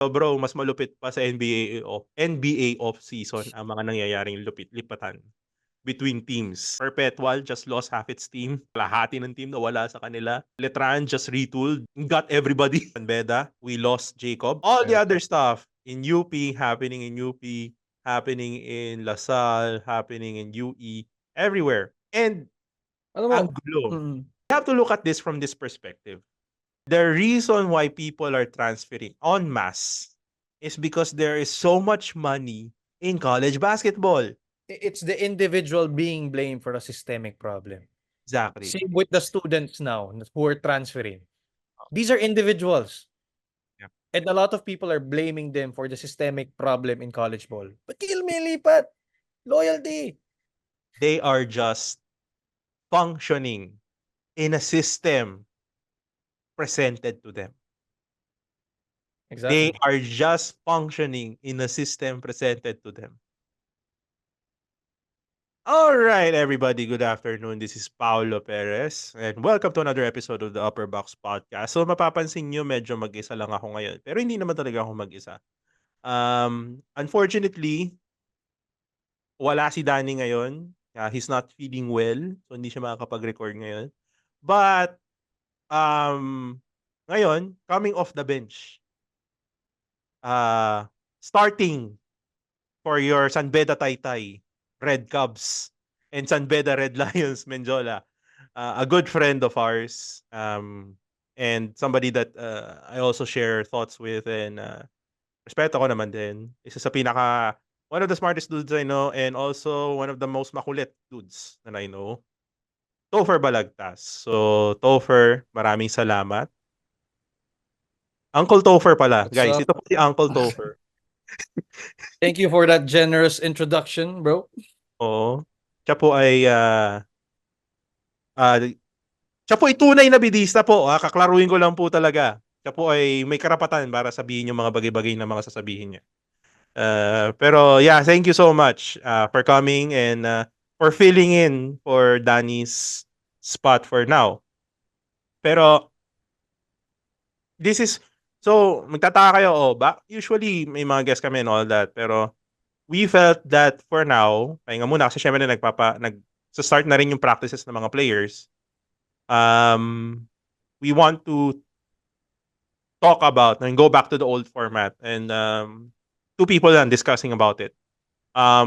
Bro, mas malupit pa sa NBA off-season ang mga nangyayaring lipatan between teams. Perpetual just lost half its team. Kalahati ng team nawala sa kanila. Letran just retooled. Got everybody. Beda, we lost Jacob. All the Yeah. other stuff in UP, happening in UP, happening in LaSalle, happening in UE, everywhere. And Alam mo, ang gulo. mm, You have to look at this from this perspective. The reason why people are transferring en masse is because there is so much money in college basketball. it's the individual being blamed for a systemic problem. Exactly. Same with the students now who are transferring. These are individuals. Yeah. And a lot of people are blaming them for the systemic problem in college ball. But di lumilipat. Loyalty. They are just functioning in a system presented to them. They Exactly. are just functioning in a system presented to them. All right, everybody. Good afternoon. This is Paolo Perez, and welcome to another episode of the Upperbox Podcast. So, mapapansin nyo, medyo mag-isa lang ako ngayon. Pero hindi naman talaga ako mag-isa. Unfortunately, wala si Danny ngayon. He's not feeling well, so hindi siya makakapag-record ngayon. But, ngayon, coming off the bench, starting for your San Beda Taytay Red Cubs and San Beda Red Lions Menjola, a good friend of ours, and somebody that I also share thoughts with, and respeto ko naman din. Isa sa one of the smartest dudes I know, and also one of the most makulit dudes that I know, Topher Balagtas. So, Topher, maraming salamat. Uncle Topher pala, What's guys. up? Ito po si Uncle Topher. Thank you for that generous introduction, bro. Oo. Siya po ay ah, siya po ay tunay na bidista po. Kaklaruhin ko lang po talaga. Siya po ay may karapatan para sabihin yung mga bagay-bagay na mga sasabihin niya. Pero yeah, thank you so much for coming and for filling in for Danny's spot for now. Pero this is so magtataka kayo, usually may mga guests kami and all that, pero we felt that for now, pahinga muna kasi syempre start na rin yung practices ng mga players. We want to talk about and go back to the old format, and two people lang discussing about it.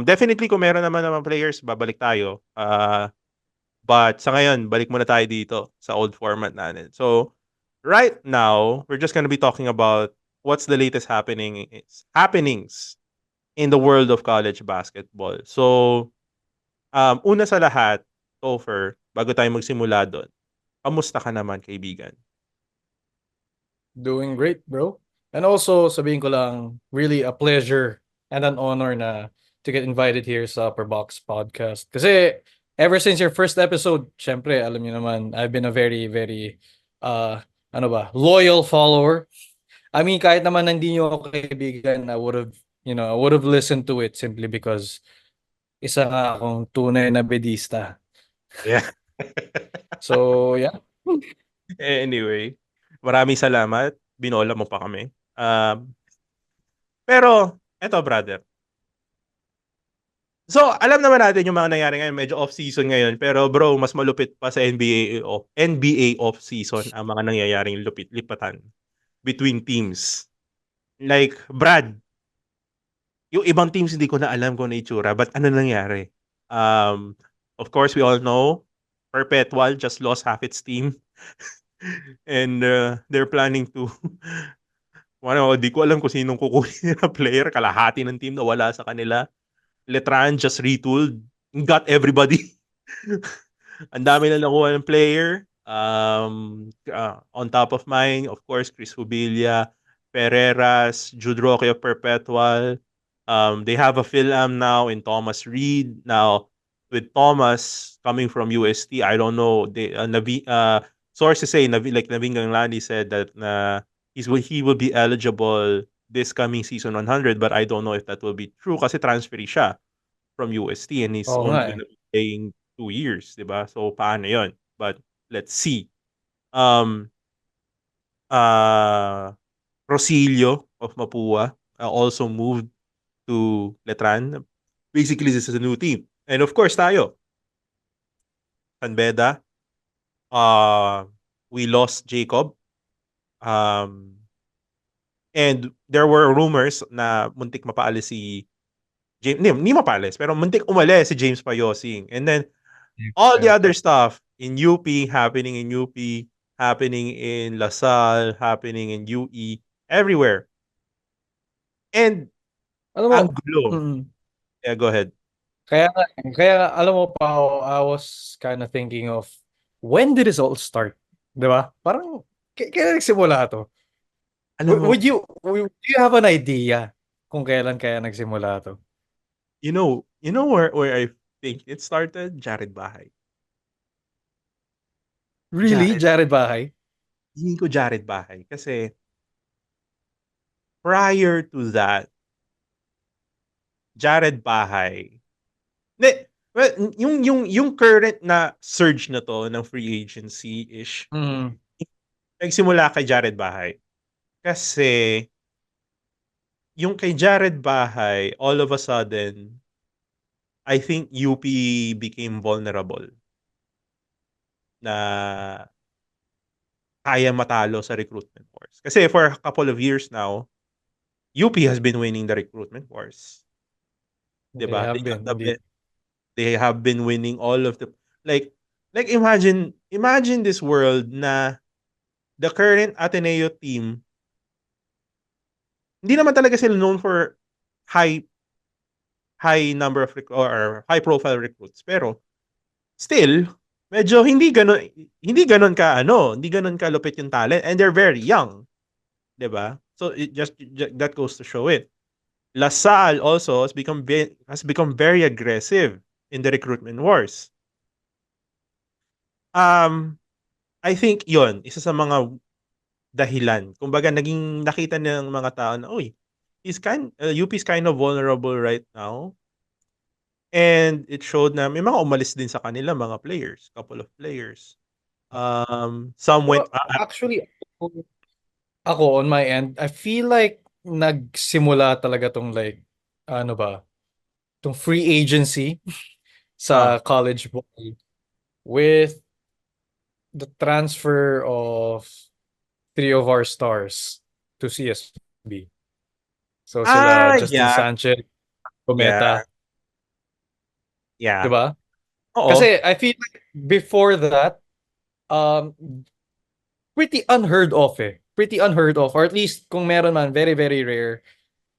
Definitely kung meron naman naman players, babalik tayo. But sa ngayon, balik muna tayo dito sa old format natin. So, right now, we're just gonna be talking about what's the latest happenings in the world of college basketball. So, una sa lahat, Topher, bago tayo magsimula doon, kamusta ka naman, kaibigan? Doing great, bro. And also, sabihin ko lang, really a pleasure and an honor na to get invited here sa Upperbox Podcast. Kasi ever since your first episode, syempre, alam niyo naman, I've been a very, very, loyal follower. I mean, kahit naman hindi niyo ako kaibigan, I would have listened to it simply because isa nga akong tunay na bedista. Yeah. So, yeah. Anyway, maraming salamat. Binola mo pa kami. Pero, eto brother. So, alam naman natin yung mga nangyari ngayon. Medyo off-season ngayon. Pero bro, mas malupit pa sa NBA off-season ang mga nangyayaring lipatan between teams. Like, Brad, yung ibang teams hindi ko na alam kung ano itsura. But ano nangyari? Of course, we all know, Perpetual just lost half its team. And they're planning to di ko alam kung sinong kukunin na player. Kalahati ng team na wala sa kanila. Letran just retooled. Got everybody. Ang dami na nakuha ng player. On top of mine, of course, Chris Hubilia, Pereras, Jude Roque of Perpetual. They have a Phil-Am now in Thomas Reed. Now, with Thomas coming from UST, I don't know. Sources say, like Navin Ganglani said that he will be eligible this coming season 100, but I don't know if that will be true kasi transfer siya from UST and he's Oo nga only eh. gonna be playing 2 years, di ba? So, paano yon? But, let's see. Um, uh, Rosillo of Mapua also moved to Letran. Basically, this is a new team. And of course, tayo, San Beda, uh, we lost Jacob. Um, and there were rumors na muntik mapaalis si James, hindi mapaalis, pero muntik umalis si James Payosing. And then, all the other stuff in UP, happening in UP, happening in LaSalle, happening in UE, everywhere. And Alam mo, ang gulo. mm, Yeah, go ahead. kaya kaya alam mo pa ako, I was kind of thinking of when did this all start? 'Di ba? Parang kailan nagsimula to? Alam mo, Do you have an idea kung kailan kaya nagsimula to? you know where I think it started? Jared Bahay. Really? Jared, Jared Bahay? hindi ko Jared Bahay. Kasi prior to that, Jared Bahay. Hindi, well, yung current na surge na to ng free agency-ish, Mm. nagsimula kay Jared Bahay. Kasi yung kay Jared Bahay, all of a sudden, I think UP became vulnerable na kaya matalo sa recruitment wars. Kasi for a couple of years now, UP has been winning the recruitment wars. They 'Diba? have been, indeed. They have been winning all of the like imagine this world na the current Ateneo team, hindi naman talaga sila known for high high number of or high profile recruits, pero still medyo hindi ganon ka hindi ganon kalupit yung talent, and they're very young, 'di ba? So that goes to show it. LaSalle also has become very aggressive in the recruitment wars. Um, I think yon isa sa mga dahilan. Kumbaga naging nakita ng mga tao na, uy, UP is kind of vulnerable right now. And it showed na may mga umalis din sa kanila, mga players, couple of players. Some went, Pero actually, ako on my end, I feel like nagsimula talaga tong like, ano ba, tong free agency ah, sa college ball with the transfer of three of our stars to CSB. So sila Justin yeah, Sanchez, yeah, Cometa, di yeah. ba? Oo. Kasi I feel like before that, um, pretty unheard of eh. Pretty unheard of. Or at least kung meron man, very, very rare.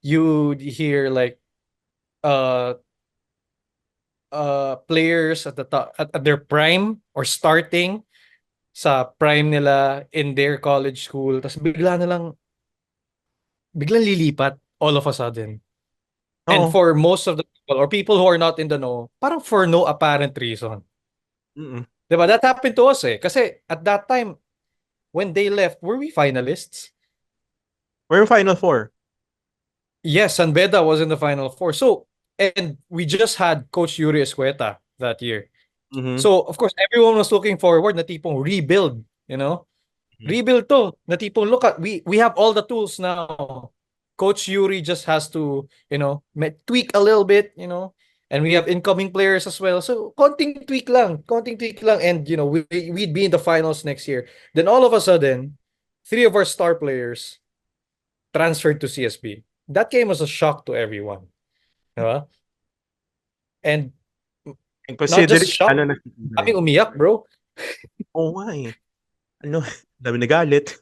You'd hear like uh players at the top, at their prime or starting sa prime nila in their college school, tapos biglang lilipat all of a sudden. And Oo. for most of the people or people who are not in the know, parang for no apparent reason. Mm-mm. 'Di ba? That happened to us eh. Kasi at that time, when they left, were we finalists? We're in Final Four. Yes, San Beda was in the Final Four. So, and we just had Coach Yuri Escueta that year. Mhm. So, of course, everyone was looking forward na tipong rebuild, you know? Mhm. Rebuild to. Na tipong look at, we have all the tools now. Coach Yuri just has to, tweak a little bit, and we have incoming players as well. So, konting tweak lang, and, we'd be in the finals next year. Then all of a sudden, three of our star players transferred to CSB. That came as a shock to everyone. Diba? And And not just considering shock, na daming umiyak, bro. oo nga eh. Ano, dami nagalit.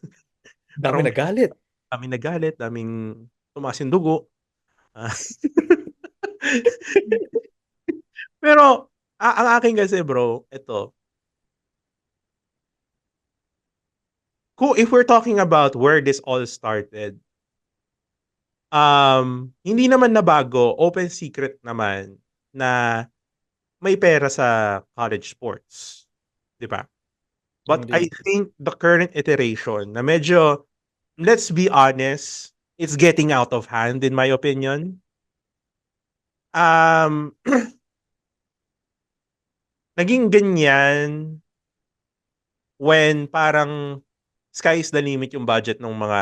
Dami Parang nagalit. daming nagalit, daming tumaas yung dugo. Ah. Pero, ang akin kasi bro, ito, kung if we're talking about where this all started, hindi naman nabago, open secret naman na may pera sa college sports, 'di ba? But I Indeed. think the current iteration na medyo, let's be honest, it's getting out of hand in my opinion. Um, Naging ganyan when parang sky is the limit yung budget ng mga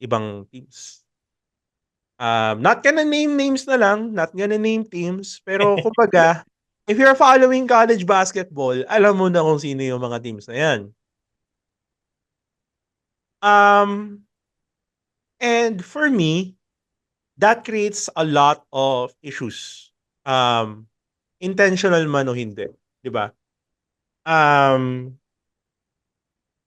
ibang teams. Not gonna name names na lang, not gonna name teams, pero kumbaga, if you're following college basketball, alam mo na kung sino yung mga teams na yan. And for me, that creates a lot of issues. Intentional man o hindi, 'di ba?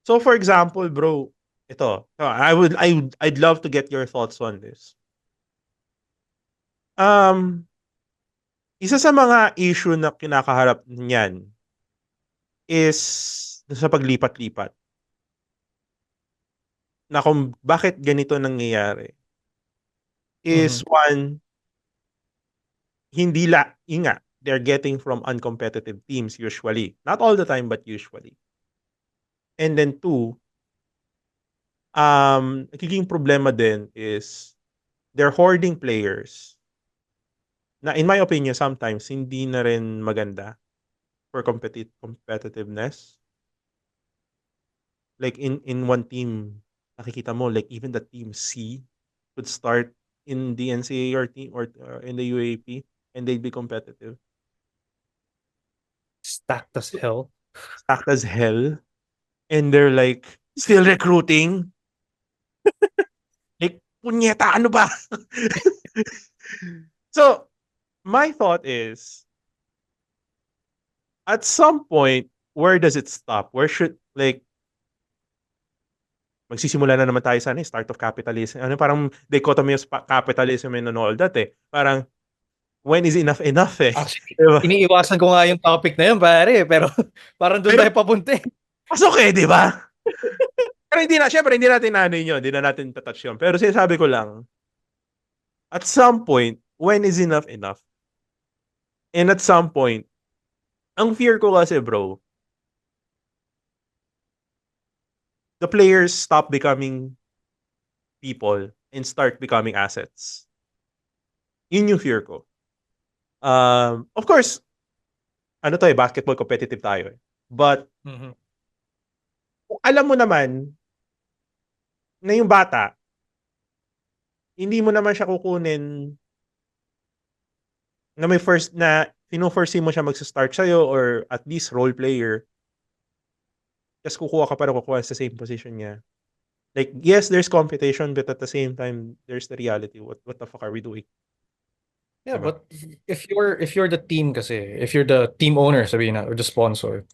So for example, bro, I'd love to get your thoughts on this. Isa sa mga issue na kinakaharap niyan is sa paglipat-lipat. Na kung bakit ganito nangyayari is one, they're getting from uncompetitive teams usually. Not all the time, but usually. And then two, nagiging problema din is they're hoarding players na in my opinion sometimes hindi na rin maganda for competitiveness. Like in one team, nakikita mo like even the team C would start in the NCAA or team or in the UAAP and they'd be competitive. Stacked as hell. Stacked as hell. And they're like still recruiting. Like, punyeta, ano ba? So, my thought is, at some point, where does it stop? Where should, like, magsisimula na naman tayo sana, start of capitalism. Ano, parang dichotomy of capitalism and all that eh. Parang, when is enough enough eh? Actually, diba? iniiwasan ko nga yung topic na yun, pare. Pero parang doon tayo papunta eh. Pasok eh, di ba? Pero syempre, hindi natin yun. Hindi na natin tatouch yun. Pero sinasabi ko lang, at some point, when is enough enough? And at some point, ang fear ko kasi bro, the players stop becoming people and start becoming assets. Yun yung fear ko. Of course, basketball competitive tayo eh. But, kung alam mo naman na yung bata, hindi mo naman siya kukunin na may pino-foresee mo siya magsa-start sa'yo or at least role player. Tapos kukuha ka pa rin kukuha sa same position niya. Like, yes, there's competition, but at the same time, there's the reality. What the fuck are we doing? Yeah, Diba? but if you're the team kasi, if you're the team owner, sabihin na, or the sponsor,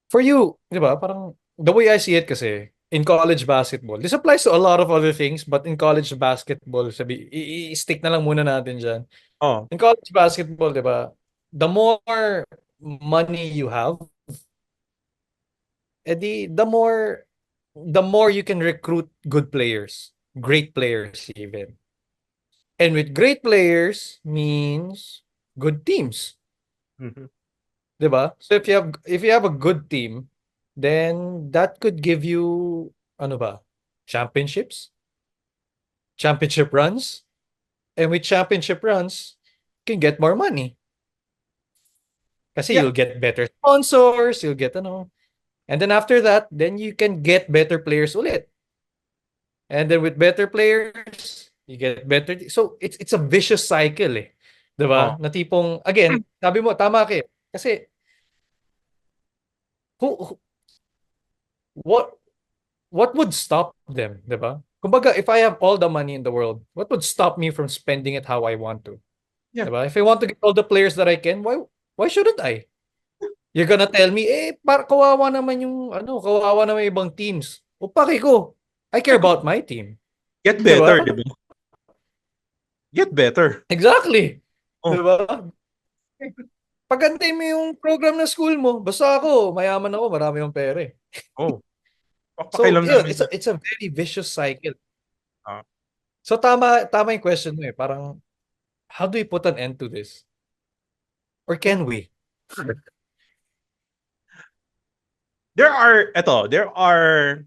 for you, di ba, parang, the way I see it kasi, in college basketball, this applies to a lot of other things, but in college basketball, i-stick na lang muna natin dyan. Oh. In college basketball, di ba, the more money you have, the more you can recruit good players, great players even. And with great players means good teams. Mm-hmm. Diba? So if you have a good team, then that could give you ano ba? Championships? Championship runs? And with championship runs, you can get more money. Kasi Yeah. you'll get better sponsors, you'll get ano. And then after that, then you can get better players ulit. And then with better players, you get better. So it's a vicious cycle eh. 'Di ba? Oh. Na tipong again, sabi mo tama ka eh. Kasi who what would stop them, 'di ba? Kumbaga, if I have all the money in the world, what would stop me from spending it how I want to? Yeah. 'Di ba? If I want to get all the players that I can, why shouldn't I? You're gonna tell me, kawawa naman yung ibang teams. O paki ko. I care about my team. Get 'Di ba? better, diba? Get better. Exactly. Oh. 'Di ba? Pagantay mo yung program ng school mo. Basta ako, mayaman ako, marami akong pera eh. Oh. So, Pakialam yun, namin. it's a very vicious cycle. Ah. So, tama yung question mo eh. Parang, how do we put an end to this? Or can we? There are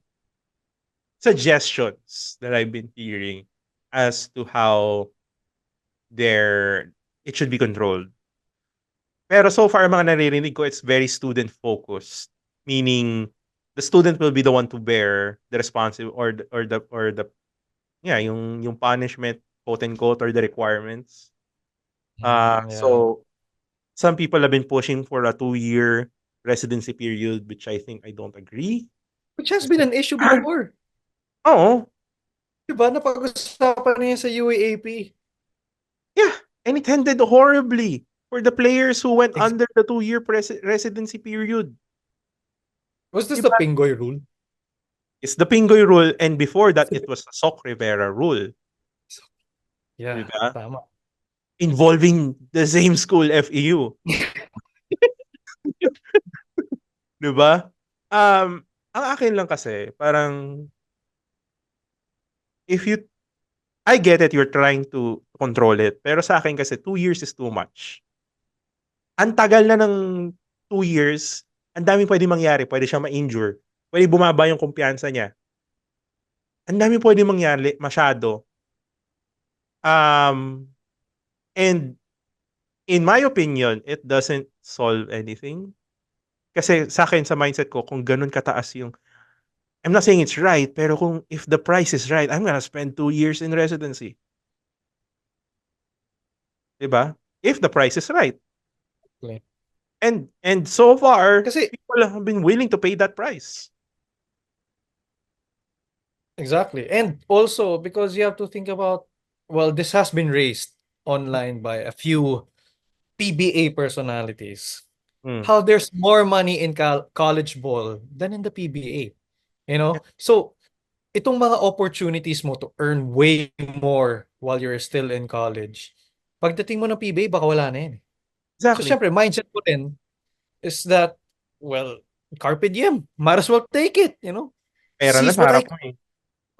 suggestions that I've been hearing as to how it should be controlled. Pero so far, mga naririnig ko, it's very student-focused. Meaning, the student will be the one to bear the responsive or the yeah, yung punishment, quote unquote, or the requirements. Yeah. So some people have been pushing for a 2-year residency period, which I think I don't agree. Which has been Kasi, an issue before. oo, 'Di ba napag-usapan na yan sa UAAP. yeah, and it ended horribly for the players who went Ex under the 2-year residency period. Was this the Diba? Pingoy rule? It's the Pingoy rule, and before that, it was the Soc Rivera rule. Yeah, Diba? tama. Involving the same school, FEU. Diba? Ang akin lang kasi, parang, if you, I get it, you're trying to control it. Pero sa akin kasi, 2 years is too much. Ang tagal na ng 2 years, ang daming pwede mangyari. Pwede siya ma-injure. Pwede bumaba yung kumpiyansa niya. Ang daming pwede mangyari, masyado. Um, and in my opinion, it doesn't solve anything. Kasi sa akin, sa mindset ko, kung ganun kataas yung, I'm not saying it's right, pero kung if the price is right, I'm gonna spend 2 years in residency. Diba? If the price is right. Okay. And so far, Kasi people have been willing to pay that price. exactly. And also because you have to think about, well, this has been raised online by a few PBA personalities. Mm. How there's more money in college ball than in the PBA. You Yeah, know? So, itong mga opportunities mo to earn way more while you're still in college, pagdating mo ng PBA, baka wala na yan. So, exactly. syempre, mindset ko din is that, well, carpe diem. Might as well take it, you know? Pera na Seize sa what I harap can. mo eh.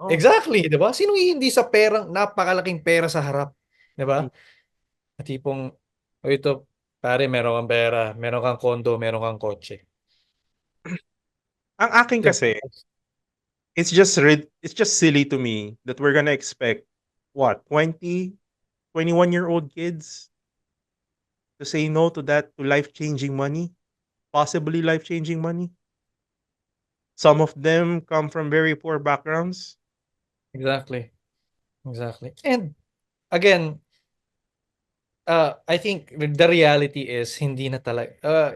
Oh. Exactly, di ba? Sino hindi sa perang, napakalaking pera sa harap? Di ba? Mm. At tipong, o ito, pare, meron kang pera, meron kang kondo, meron kang kotse. Ang akin Di ba? kasi, it's just silly to me that we're gonna expect what 21-year-old kids to say no to that, to life-changing money, possibly life-changing money. Some of them come from very poor backgrounds. Exactly. Exactly. And again, I think the reality is hindi na talaga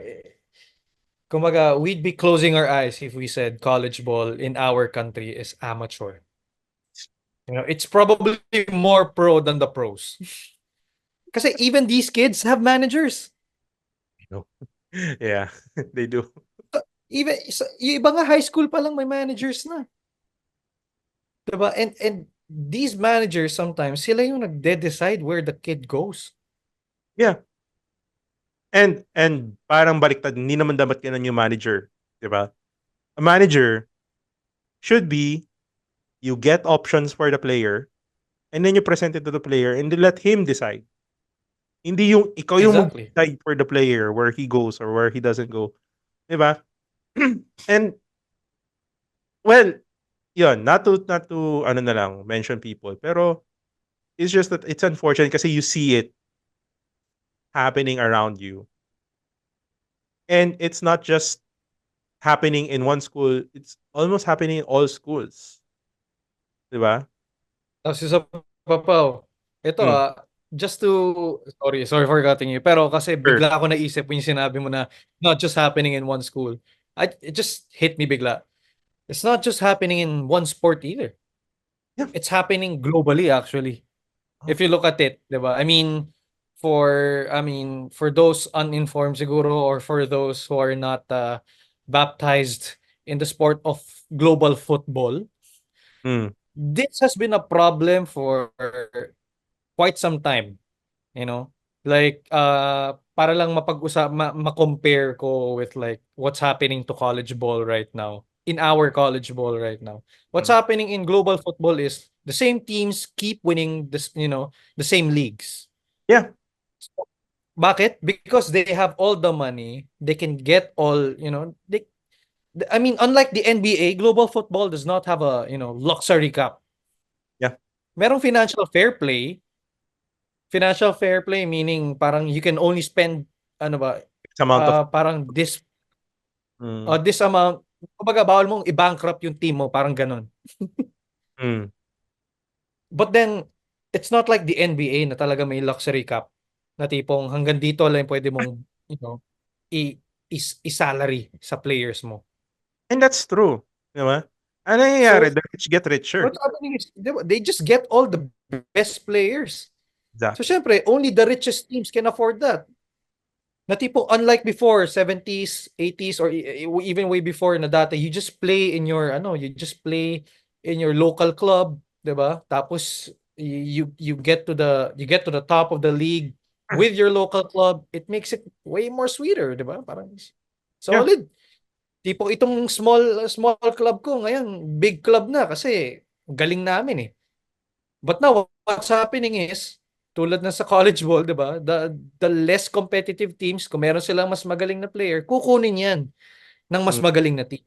kumbaga we'd be closing our eyes if we said college ball in our country is amateur. You know, it's probably more pro than the pros. Kasi even these kids have managers. No. Yeah, they do. Even yung iba nga high school pa lang may managers na. Diba? And these managers sometimes sila yung nagde-decide where the kid goes. Yeah. And parang baliktad, hindi naman dapat ganun yung manager, 'di ba? A manager should be you get options for the player and then you present it to the player and then let him decide. Hindi yung ikaw yung Exactly. mag-decide for the player where he goes or where he doesn't go, 'di ba? And well, yun, not to ano na lang, mention people, pero it's just that it's unfortunate kasi you see it happening around you. And it's not just happening in one school, it's almost happening in all schools. 'Di ba? Tapos isa pa Pao, ito Hmm, just to, sorry for cutting you, pero kasi sure. bigla ako naisip when yung sinabi mo na not just happening in one school. It just hit me bigla. It's not just happening in one sport either. Yeah. It's happening globally actually. Oh, If you look at it, 'di ba? For those uninformed siguro or for those who are not baptized in the sport of global football, hmm, this has been a problem for quite some time, you know? Like para lang ma-compare ko with like what's happening to college ball right now. In our college ball right now. What's hmm. happening in global football is the same teams keep winning the same leagues. Yeah, Bakit? Because they have all the money, they can get all, unlike the NBA, global football does not have a, luxury cup. yeah. Merong financial fair play meaning parang you can only spend ano ba X amount of parang this hmm, this amount kumbaga bawal mong i-bankrupt yung team mo, parang ganun. Mm. But then, it's not like the NBA na talaga may luxury cap na tipong hanggang dito lang pwede mong, you know, i- i-salary sa players mo. And that's true. Di ba? Ano nangyayari? So, The rich get richer. what's happening is, di ba, they just get all the best players. So, Exactly. syempre, only the richest teams can afford that. Na tipo, unlike before, 70s, 80s, or even way before na dati, you just play in your, you just play in your local club, di ba? Tapos, you get to the top of the league with your local club. It makes it way more sweeter, di ba? Parang Yeah. solid. Tipo, itong small club ko ngayon, big club na kasi galing namin eh. But now, what's happening is, tulad na sa college ball, 'di ba? The less competitive teams, kung meron silang mas magaling na player, kukunin 'yan ng mas Mm, magaling na team.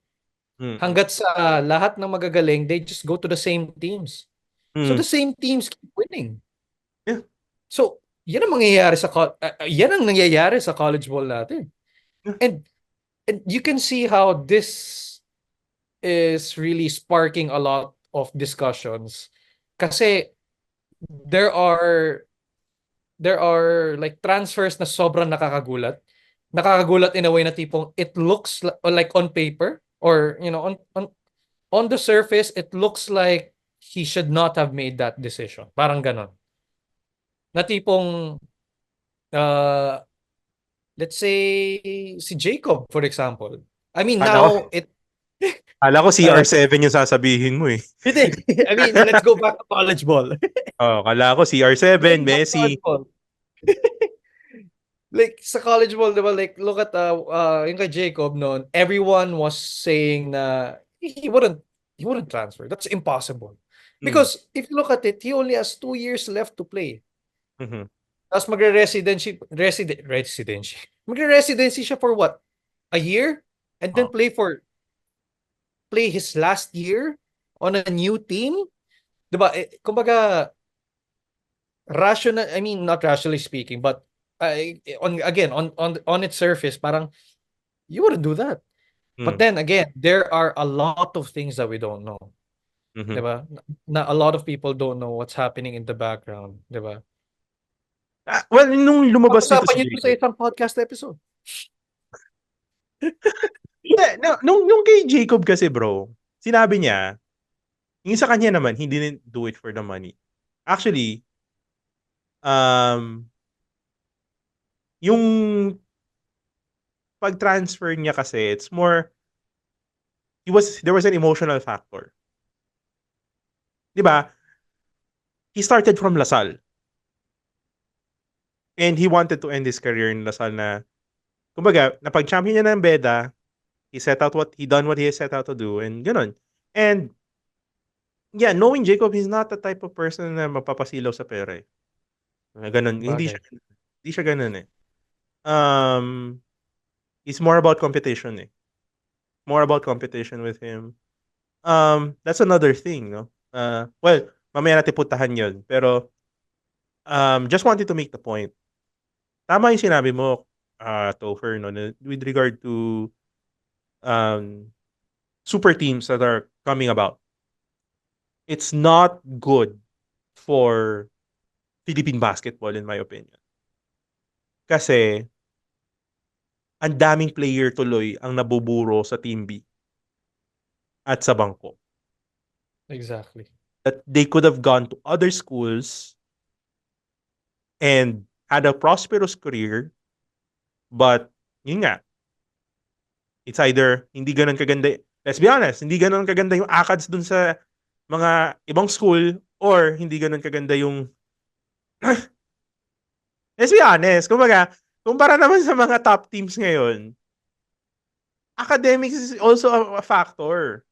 mm, Hangga't sa lahat ng magagaling, they just go to the same teams. So mm. the same teams keep winning. Yeah. So, 'yan ang mangyayari yan ang nangyayari sa college ball natin. Yeah. And you can see how this is really sparking a lot of discussions kasi there are there are like transfers na sobrang nakakagulat. Nakakagulat in a way na tipong it looks like on paper or on the surface it looks like he should not have made that decision. Parang ganon. Na tipong uh, let's say si Jacob for example. I mean Kala ko, now it kala ko uh, CR7 yung sasabihin mo eh. hindi. I mean let's go back to college ball. Oh, kala ko CR7, Going back to Messi. college ball. Like sa college ball, di ba? Like look at yung kay Jacob noon, everyone was saying na he wouldn't transfer. That's impossible. Mm. Because if you look at it, he only has 2 years left to play. Mhm. Tapos residency. Magre-residency siya for what? A year? And then Oh. play his last year on a new team? Di ba? Kumbaga, I mean, not rationally speaking, but on its surface, parang you wouldn't do that. But Mm. then again, there are a lot of things that we don't know. Mhm. 'Di ba? Na a lot of people don't know what's happening in the background, 'di ba? Well, nung lumabas nito Pag-usapan si niyo to sa Jacob. isang podcast episode. Hindi, nung kay Jacob kasi bro, sinabi niya, yung sa kanya naman, he didn't do it for the money. Actually, um, yung pag-transfer niya kasi, it's more, there was an emotional factor. Di ba? He started from Lasal. And he wanted to end his career in Lasal na, kumbaga, napag-champion niya ng Beda, he done what he set out to do, and ganun. And, yeah, knowing Jacob, he's not the type of person na mapapasilaw sa pera eh. Ganun, Bagay. hindi siya ganun eh. Um, it's more about competition eh. More about competition with him. That's another thing, no? Well, mamaya natin putahan yun. Pero, just wanted to make the point. Tama yung sinabi mo, Topher, no, with regard to um, super teams that are coming about. It's not good for Philippine basketball, in my opinion. Kasi, ang daming player tuloy ang nabuburo sa Team B at sa bangko. Exactly. That they could have gone to other schools and had a prosperous career, but yun nga, it's either hindi ganun kaganda, let's be honest, hindi ganun kaganda yung ACADS dun sa mga ibang school or hindi ganun kaganda yung let's be honest, kumbaga, kumpara naman sa mga top teams ngayon, academics is also a factor.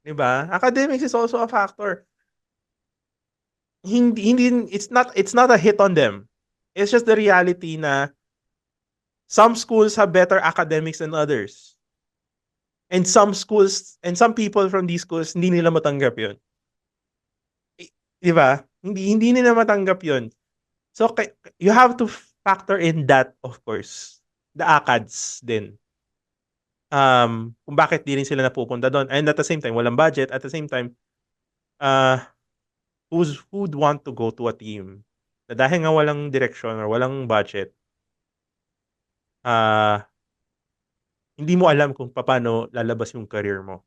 'Di ba? Academics is also a factor. Hindi it's not a hit on them. It's just the reality na some schools have better academics than others. And some schools and some people from these schools hindi nila matanggap 'yon. 'Di ba? Hindi nila matanggap 'yon. So you have to factor in that, of course. The ACADS din. kung bakit di rin sila napupunta doon. And at the same time, walang budget. At the same time, uh, who'd want to go to a team na dahil nga walang direction or walang budget, uh, hindi mo alam kung paano lalabas yung career mo.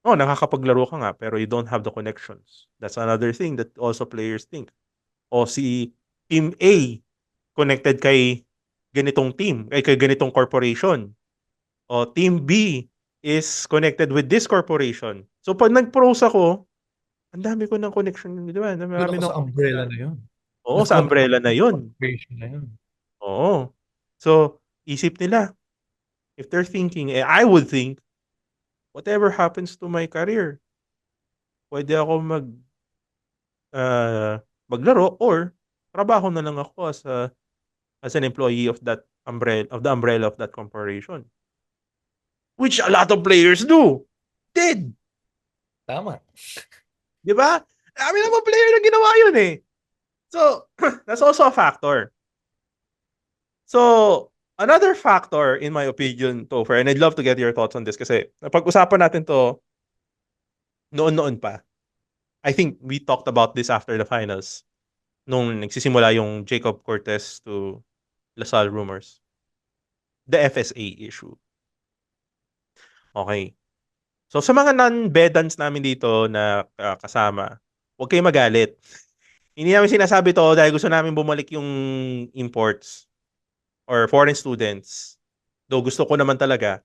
Oh, nakakapaglaro ka nga, pero you don't have the connections. That's another thing that also players think. O si Team A, connected kay ganitong team, kay ganitong corporation. O Team B is connected with this corporation. So pag nag-pros ako, ang dami ko ng connection, di ba? Doon Marami ako ng sa umbrella na yun. Oo, sa umbrella na yun. Corporation na yun. Oo. So, isip nila, if they're thinking, I would think, whatever happens to my career, pwede ako maglaro or trabaho na lang ako as an employee of that umbrella of that corporation. Which a lot of players did. Tama. Di ba? Dami naman player na ginawa yun eh. So, that's also a factor. So, another factor, in my opinion, Topher, and I'd love to get your thoughts on this kasi napag-usapan natin to noon-noon pa. I think we talked about this after the finals nung nagsisimula yung Jacob Cortez to Lasal rumors. The FSA issue. Okay. So, sa mga non-bedans namin dito na kasama, huwag kayong magalit. Hindi namin sinasabi to dahil gusto namin bumalik yung imports or foreign students. Though gusto ko naman talaga.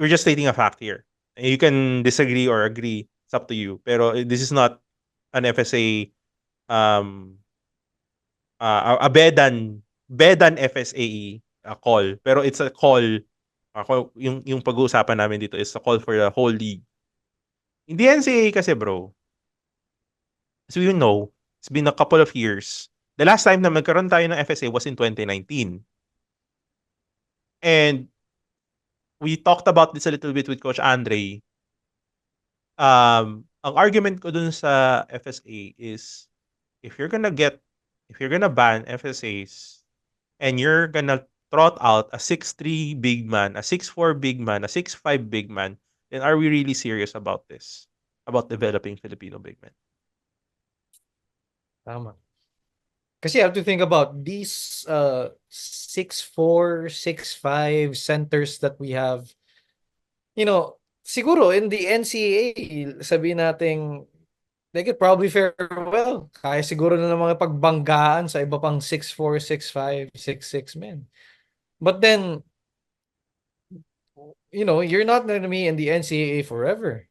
We're just stating a fact here. You can disagree or agree. It's up to you. Pero this is not an FSA a bedan FSA call. Pero it's a call yung pag-uusapan namin dito is a call for the whole league. In the NCAA kasi bro, as we know, it's been a couple of years. The last time na magkaroon tayo ng FSA was in 2019. And we talked about this a little bit with Coach Andre. Ang argument ko dun sa FSA is if you're gonna ban FSAs and you're gonna trot out a 6'3 big man, a 6'4 big man, a 6'5 big man, then are we really serious about this? About developing Filipino big men? Tama. Kasi you have to think about these 6'4", 6'5" centers that we have. You know, siguro in the NCAA, sabihin natin, they could probably fare well. Kaya siguro na ng mga pagbanggaan sa iba pang 6'4", 6'5", 6'6" men. But then, you know, you're not going to be in the NCAA forever.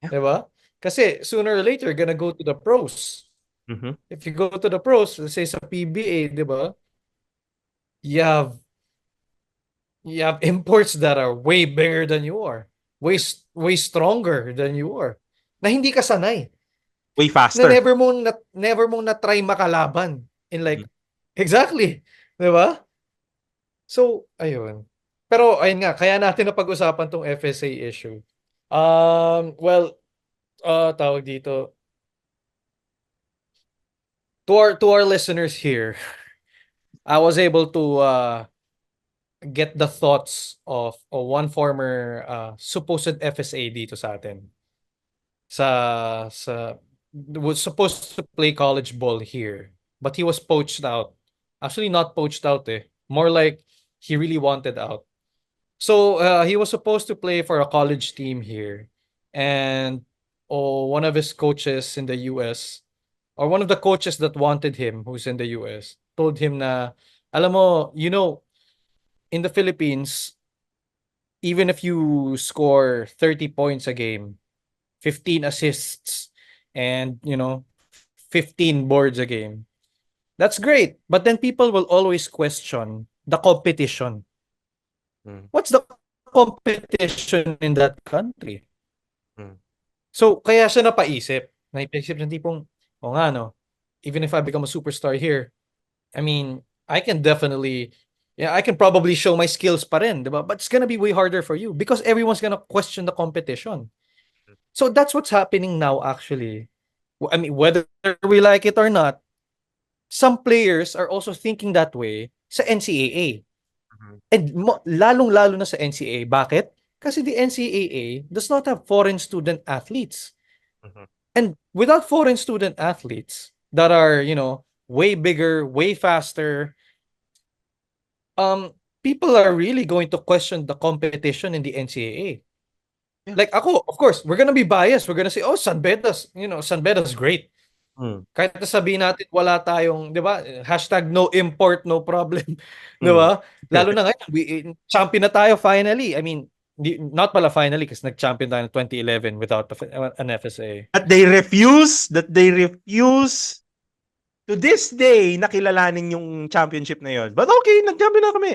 Yeah. Diba? Kasi sooner or later, you're gonna go to the pros. Mm-hmm. If you go to the pros, let's say sa PBA, diba? You have imports that are way bigger than you are. Way stronger than you are. Na hindi ka sanay. Way Na faster. never mong na-try makalaban. In like, exactly. Diba? So, ayun. Pero, ayun nga, kaya natin na pag-usapan tong FSA issue. Well, tawag dito. To our listeners here, I was able to get the thoughts of one former supposed FSA dito sa atin. Was supposed to play college ball here, but he was poached out. Actually, not poached out more like he really wanted out. So he was supposed to play for a college team here, and one of his coaches in the US, or one of the coaches that wanted him, who's in the US, told him na, alam mo, you know, in the Philippines, even if you score 30 points a game, 15 assists, and, you know, 15 boards a game, that's great. But then people will always question the competition. What's the competition in that country? So, kaya siya napaisip ng tipong, o nga no, even if I become a superstar here, I mean, I can definitely, I can probably show my skills pa rin, diba? But it's gonna be way harder for you because everyone's gonna question the competition. So that's what's happening now, actually. I mean, whether we like it or not, some players are also thinking that way sa NCAA. And lalong-lalo na sa NCAA. Bakit? Kasi the NCAA does not have foreign student athletes. Mhm. And without foreign student athletes that are, way bigger, way faster, people are really going to question the competition in the NCAA. Yeah. Like ako, of course, we're gonna be biased. We're gonna say, oh, San Beda's, San Beda's great. Mm. Kahit na sabihin natin wala tayong, 'di ba? Hashtag no import, no problem. 'Di Mm. ba? Lalo na ngayon, champion na tayo finally. I mean, not pala finally kasi nag-champion tayo in 2011 without an FSA. That they refuse to this day nakilalanin yung championship na yon. But okay, nag-champion na kami.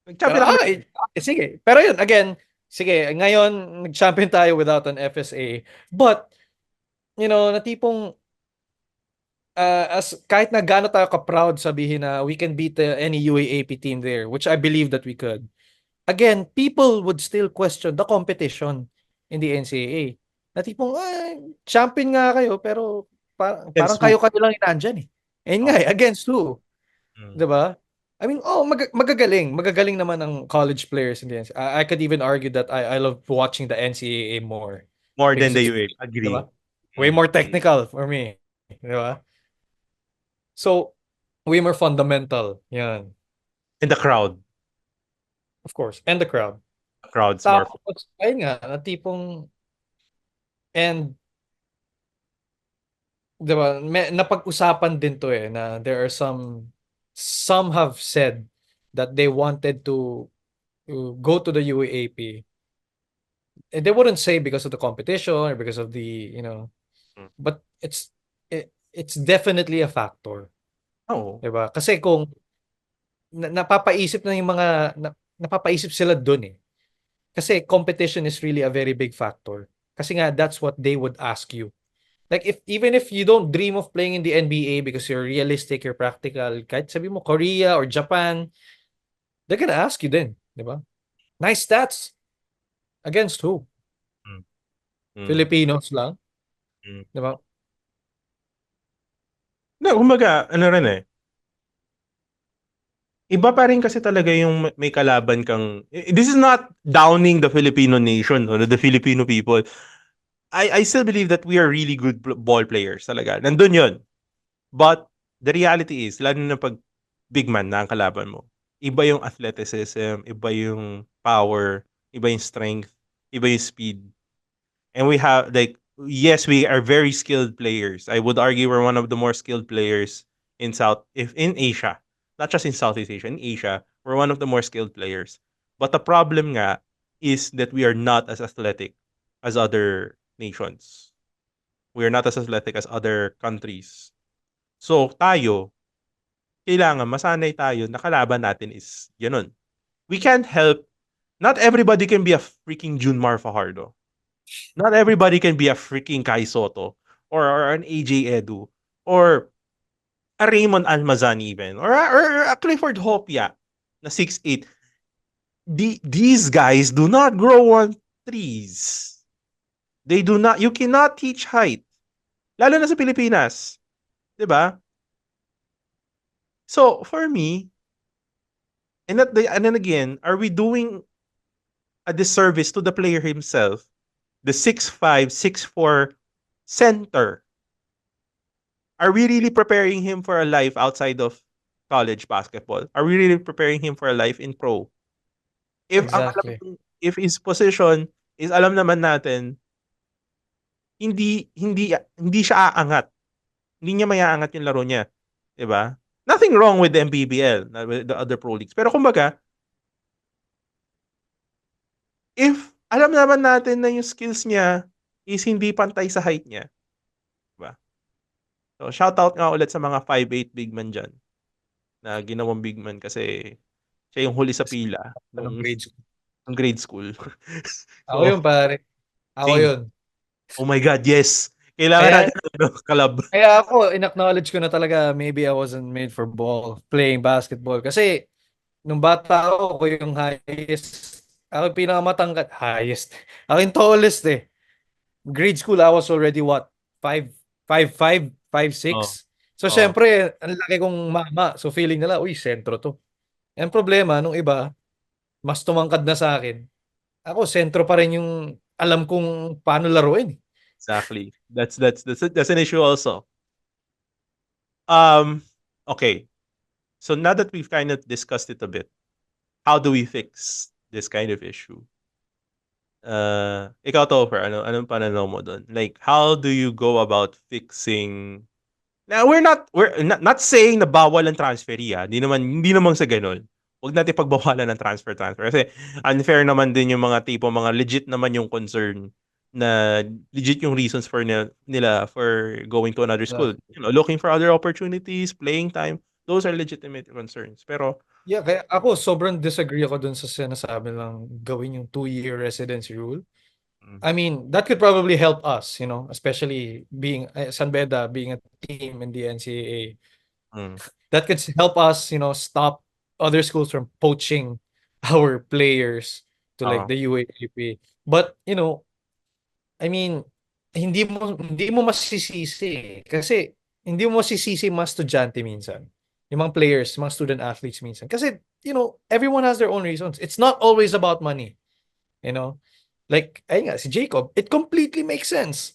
Nag-champion na kami. Sige. Pero yun, again, sige, ngayon, nag-champion tayo without an FSA. But, na tipong, as kahit na gaano tayo ka-proud sabihin na we can beat any UAAP team there, which I believe that we could. Again, people would still question the competition in the NCAA. Na tipong, champion nga kayo, pero parang Against who? kayo lang inandyan eh. Ayun nga against who? Mm. Diba? I mean, magagaling. Magagaling naman ang college players in the NCAA. I could even argue that I love watching the NCAA more. More Because than the it's, UAP. Agree. diba? Way more technical for me. Diba? So, way more fundamental. Yan. And the crowd. Of course. And the crowd. The crowd's more fun. Tapos, ayun nga, na tipong, and, diba, napag-usapan din to na there are some have said that they wanted to go to the UAAP. And they wouldn't say because of the competition or because of the, but it's definitely a factor. Oo. Diba? Kasi kung napapaisip na yung mga napapaisip sila dun eh. Kasi competition is really a very big factor. Kasi nga that's what they would ask you. Like even if you don't dream of playing in the NBA because you're realistic, you're practical, kahit sabi mo Korea or Japan, they're gonna ask you din, diba? Nice stats. Against who? Filipinos lang. Diba? Na, kumbaga, ano rin eh. Iba pa rin kasi talaga yung may kalaban kang... This is not downing the Filipino nation or the Filipino people. I still believe that we are really good ball players talaga. Nandun yun. But the reality is, lalo na pag big man na ang kalaban mo, iba yung athleticism, iba yung power, iba yung strength, iba yung speed. And we have, like, yes, we are very skilled players. I would argue we're one of the more skilled players in Asia. Not just in Southeast Asia, in Asia, we're one of the more skilled players. But the problem nga is that we are not as athletic as other nations. We are not as athletic as other countries. So, tayo, kailangan masanay tayo na kalaban natin is ganun. We can't help, not everybody can be a freaking Junmar Fajardo. Not everybody can be a freaking Kai Soto or an AJ Edu or a Raymond Almazan even or a Clifford Hopia na 6'8". These guys do not grow on trees. They do not, you cannot teach height. Lalo na sa Pilipinas. 'Di ba? So, for me, and then again, are we doing a disservice to the player himself? The 6'5", 6'4" center. Are we really preparing him for a life outside of college basketball? Are we really preparing him for a life in pro? Exactly. If his position is alam naman natin, hindi siya aangat. Hindi niya maiaangat yung laro niya, 'di ba? Nothing wrong with the MPBL, with the other pro leagues. Pero kumbaga, if alam naman natin na yung skills niya is hindi pantay sa height niya, 'di ba? So, shout out nga ulit sa mga 5'8" big man diyan na ginawang big man kasi siya yung huli sa pila Anong nung grade school? grade school. Ako So, yun, pare. Ako same. yun. Oh my God, yes. Kailangan Kaya, natin kalab. kaya ako, in-acknowledge ko na talaga maybe I wasn't made for playing basketball. Kasi, nung bata ako, ako yung highest. Ako yung pinakamatangkat. Highest. Ako yung tallest eh. Grade school, I was already what? 5'5", 5'6". Oh. So, syempre, ang laki kong mama. So, feeling nila, uy, sentro to. Ang problema nung iba, mas tumangkad na sa akin. Ako, sentro pa rin yung alam kong paano laruin. Exactly. That's an issue also. Um, okay. So now that we've kind of discussed it a bit, how do we fix this kind of issue? Ikaw, Topher, anong pananaw mo dun? Like, how do you go about fixing. Now, we're not saying na bawal ang transferee, ah. Hindi naman sa ganun. Huwag natin pagbawalan ng transfer. Kasi unfair naman din yung mga tipo, mga legit naman yung concern na legit yung reasons for nila for going to another school. Exactly. Looking for other opportunities, playing time. Those are legitimate concerns. Pero, Yeah, kaya ako sobrang disagree ako dun sa sinasabi lang gawin yung 2-year residency rule. mm, I mean, that could probably help us, especially being San Beda being a team in the NCAA. mm, That could help us, stop other schools from poaching our players to like oo. the UAAP. But, I mean, hindi mo masisisi kasi hindi mo masisisi yung mga estudyante minsan. Yung mga players, mga student athletes minsan. Kasi, everyone has their own reasons. It's not always about money, you know. Like, ayun nga, si Jacob, it completely makes sense.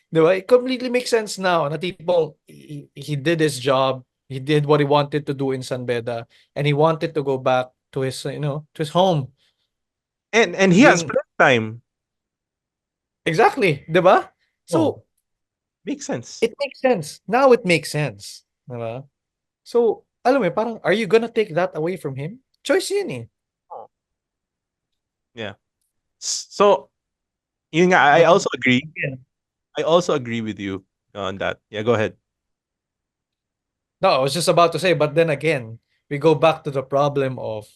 Di ba? It completely makes sense now na tipong he did his job, he did what he wanted to do in San Beda, and he wanted to go back to his home. And he has Being playing time. exactly, di ba? Oh, So, makes sense. it makes sense. Now it makes sense. Di ba? So, alam mo, parang, are you gonna take that away from him? Choice yun eh. Oh. Yeah. So, yun nga, I But also agree. again, I also agree with you on that. Yeah, go ahead. no, I was just about to say, but then again, we go back to the problem of,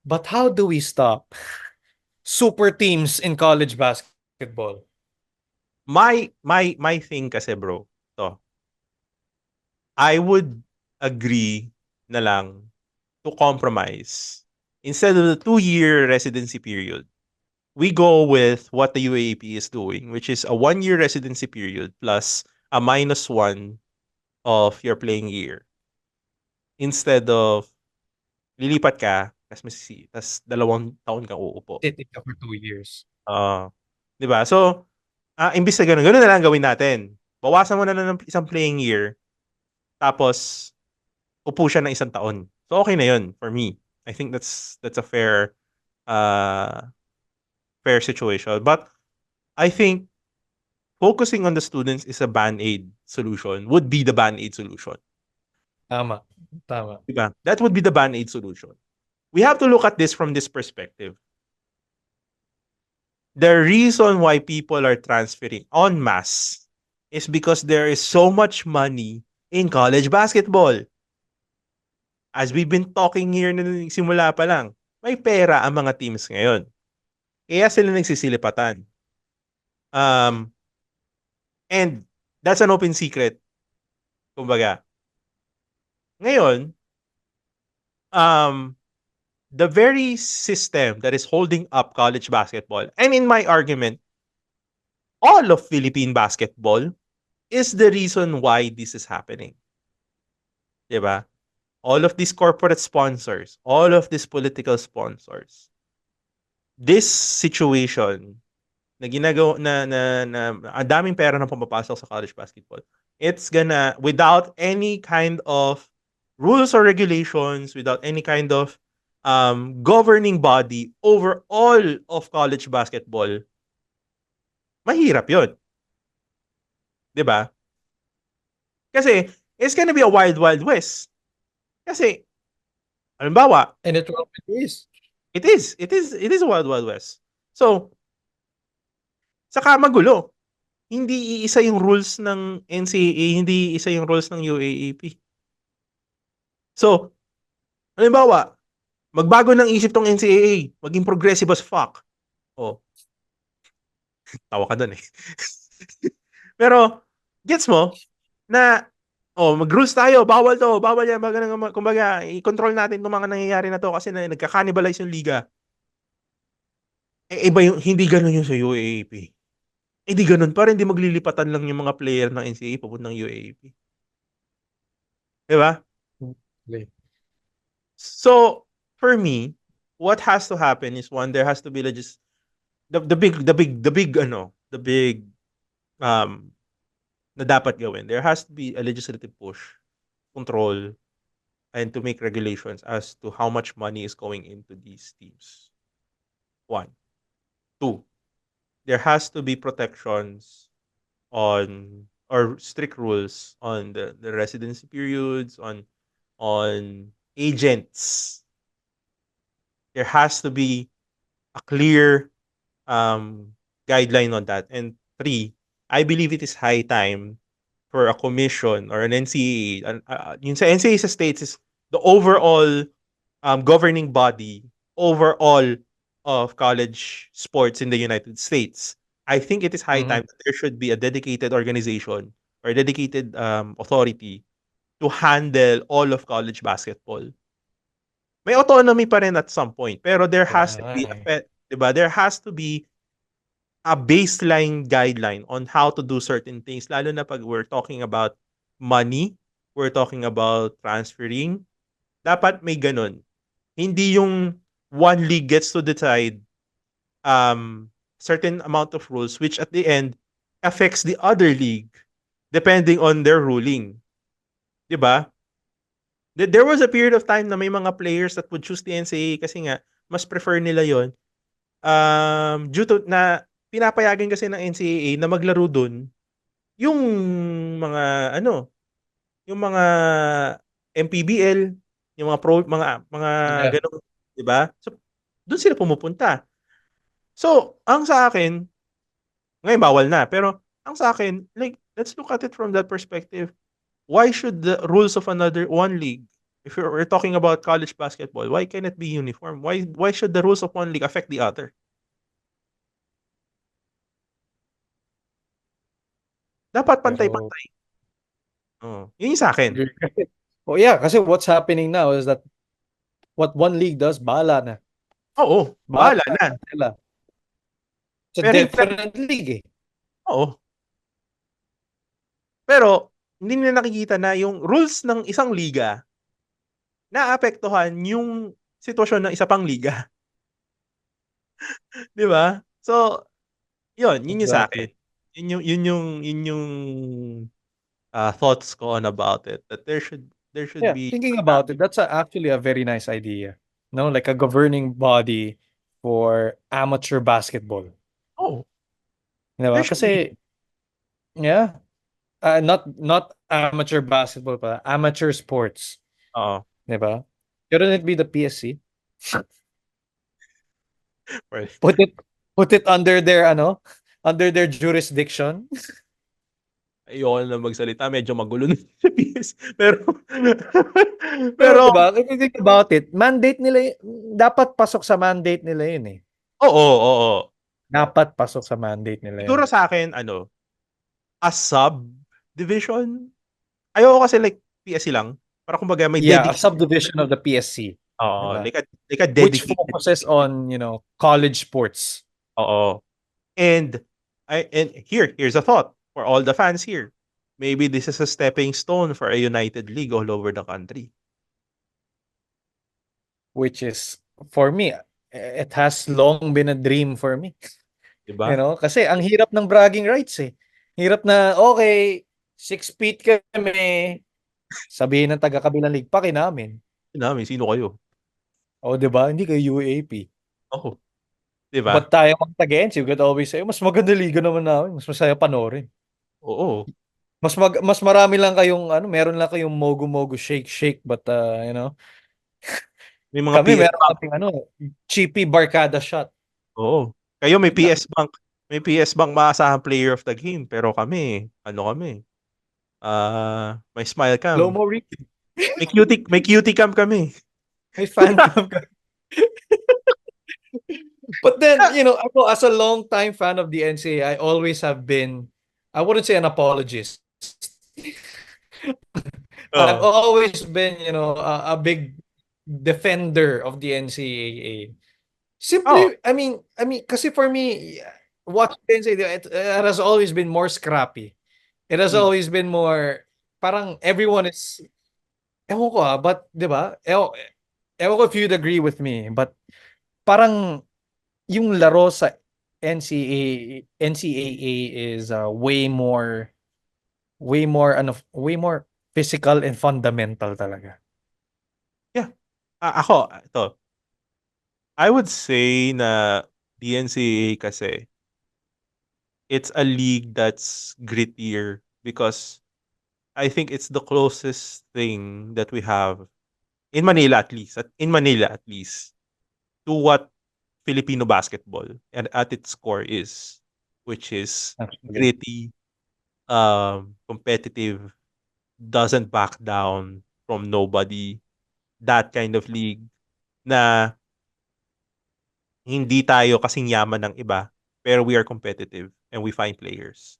but how do we stop super teams in college basketball? My thing kasi, bro, to, I would agree na lang to compromise. Instead of the 2-year residency period, we go with what the UAAP is doing, which is a 1-year residency period plus a -1 of your playing year. Instead of lilipat ka, tas 2 taon kang uupo. Sitting ka for 2 years. Oo. 'Di ba? So, imbis na gano'n na lang gawin natin. Bawasan mo na lang ng isang playing year, tapos upo siya ng 1 taon. So, okay na 'yun for me. I think that's a uh, fair situation. But I think focusing on the students is a band-aid solution, would be the band-aid solution. Tama. Tama. 'Di ba? That would be the band-aid solution. We have to look at this from this perspective. The reason why people are transferring en masse is because there is so much money in college basketball. As we've been talking here na simula pa lang, may pera ang mga teams ngayon. Kaya sila nagsisilipatan. Um, and that's an open secret. Kumbaga. Ngayon, um, the very system that is holding up college basketball, and in my argument, all of Philippine basketball is the reason why this is happening. Diba? All of these corporate sponsors, all of these political sponsors, this situation na ginagawa na ang daming pera na pumapasok sa college basketball. It's gonna, without any kind of rules or regulations, without any kind of governing body over all of college basketball, mahirap 'yun, 'di ba? Kasi it's gonna be a wild wild west. Kasi halimbawa, And it probably is. it is a wild wild west. So, saka magulo. Hindi iisa yung rules ng NCAA, hindi iisa yung rules ng UAAP. So, halimbawa, magbago ng isip tong NCAA, maging progressive as fuck. Oh, tawa ka dun eh. Pero, gets mo, na, mag-rules tayo, bawal yan, kumbaga, i-control natin itong mga nangyayari na to kasi nagka-cannibalize yung liga. Iba yung, hindi ganun yung sa UAAP. Di ganun pa rin, di maglilipatan lang yung mga player ng NCAA papuntang UAAP. Diba? Okay. So, for me, what has to happen is one, there has to be the big um na dapat gawin. There has to be a legislative push, control, and to make regulations as to how much money is going into these teams. One. Two, there has to be protections on or strict rules on the residency periods, on agents. There has to be a clear um, guideline on that. And three, I believe it is high time for a commission or an NCAA. Yun sa NCAA sa states is the overall governing body overall of college sports in the United States. I think it is high Mhm. time that there should be a dedicated organization or dedicated authority to handle all of college basketball. May autonomy pa rin at some point, pero there Kaya has to nga be eh. 'di ba? There has to be a baseline guideline on how to do certain things lalo na pag we're talking about money, we're talking about transferring, dapat may gano'n. Hindi yung one league gets to decide certain amount of rules which at the end affects the other league depending on their ruling, 'di ba? There was a period of time na may mga players that would choose the NCAA kasi nga mas prefer nila 'yon. Due to na pinapayagan kasi ng NCAA na maglaro dun yung mga ano, yung mga MPBL, yung mga Yeah. gano'ng 'di ba? So, dun sila pumupunta. So, ang sa akin, ngayon bawal na, pero ang sa akin, like, let's look at it from that perspective. Why should the rules of another one league, if we're talking about college basketball, why can it be uniform? Why should the rules of one league affect the other? Dapat Pero pantay-pantay. Oo, yun yung sa'kin. oh yeah, kasi what's happening now is that what one league does, bahala na. Oo, bahala Bahala na. na sila. It's a Pero hindi na different league eh. oo. Pero hindi nila nakikita na yung rules ng isang liga naapektuhan yung sitwasyon ng isa pang liga, 'di ba? So, yun yung sa'kin. Exactly. Yun yung thoughts ko on about it that there should Yeah, be thinking about it, that's actually a very nice idea. No, like a governing body for amateur basketball. oh, 'Di there ba? should be. Kasi yeah, not amateur basketball pa, amateur sports, Oo, 'di ba? Shouldn't it be the PSC? well, Put it put it under their ano, under their jurisdiction. ayoko na magsalita medyo magulo na sa PS pero Pero pero 'di ba, if you think about it, mandate nila dapat pasok sa mandate nila 'yun eh. oo, oo. Dapat pasok sa mandate nila 'yan. Siguro sa'kin ano, a subdivision? Ayoko kasi like PSC lang. Para kumbaga may Yeah, a dedicated subdivision of the PSC, 'di oo, ba? like a Which dedicated focuses on, college sports. oo. And and here's a thought for all the fans here. Maybe this is a stepping stone for a united league all over the country, Which is, for me, it has long been a dream for me. 'di ba? Kasi ang hirap ng bragging rights eh. Hirap na, okay, 6 feet kami, sabihin ng taga-kabilang league, paki namin. Namin sino kayo? O, di ba? Hindi kayo UAAP. Oo, 'di ba? Ba't tayo mag-against? You could always say, mas maganda liga naman namin. Mas masaya panoorin. Oo, Mas marami lang kayong, meron lang kayong mogu-mogu, shake-shake, but, may mga kami PS meron Bank, kaming, cheapy barkada shot. oo. Kayo may Yun lang. PS Bank, may PS Bank maasahang player of the game, pero kami, ano kami, may smile cam, Slow-mo Rick. may cutie cam kami. May fan cam ka. But then, Ah, ako as a long time fan of the NCAA, I always have been, I wouldn't say an apologist. I've oo, always been, a big defender of the NCAA. oo, Simply, I mean, kasi for me, watching the NCAA, it has always been more scrappy. It has hmm, always been more, parang everyone is, ewan ko but, di ba? ewan ko if you'd agree with me, but parang yung laro sa NCAA is way more physical and fundamental talaga. Yeah. Ako, ito, I would say na the NCAA kasi, it's a league that's grittier because I think it's the closest thing that we have in Manila at least, to what Filipino basketball and at its core is, which is Actually. gritty, competitive, doesn't back down from nobody, that kind of league na hindi tayo kasing yaman ng iba, pero we are competitive and we find players.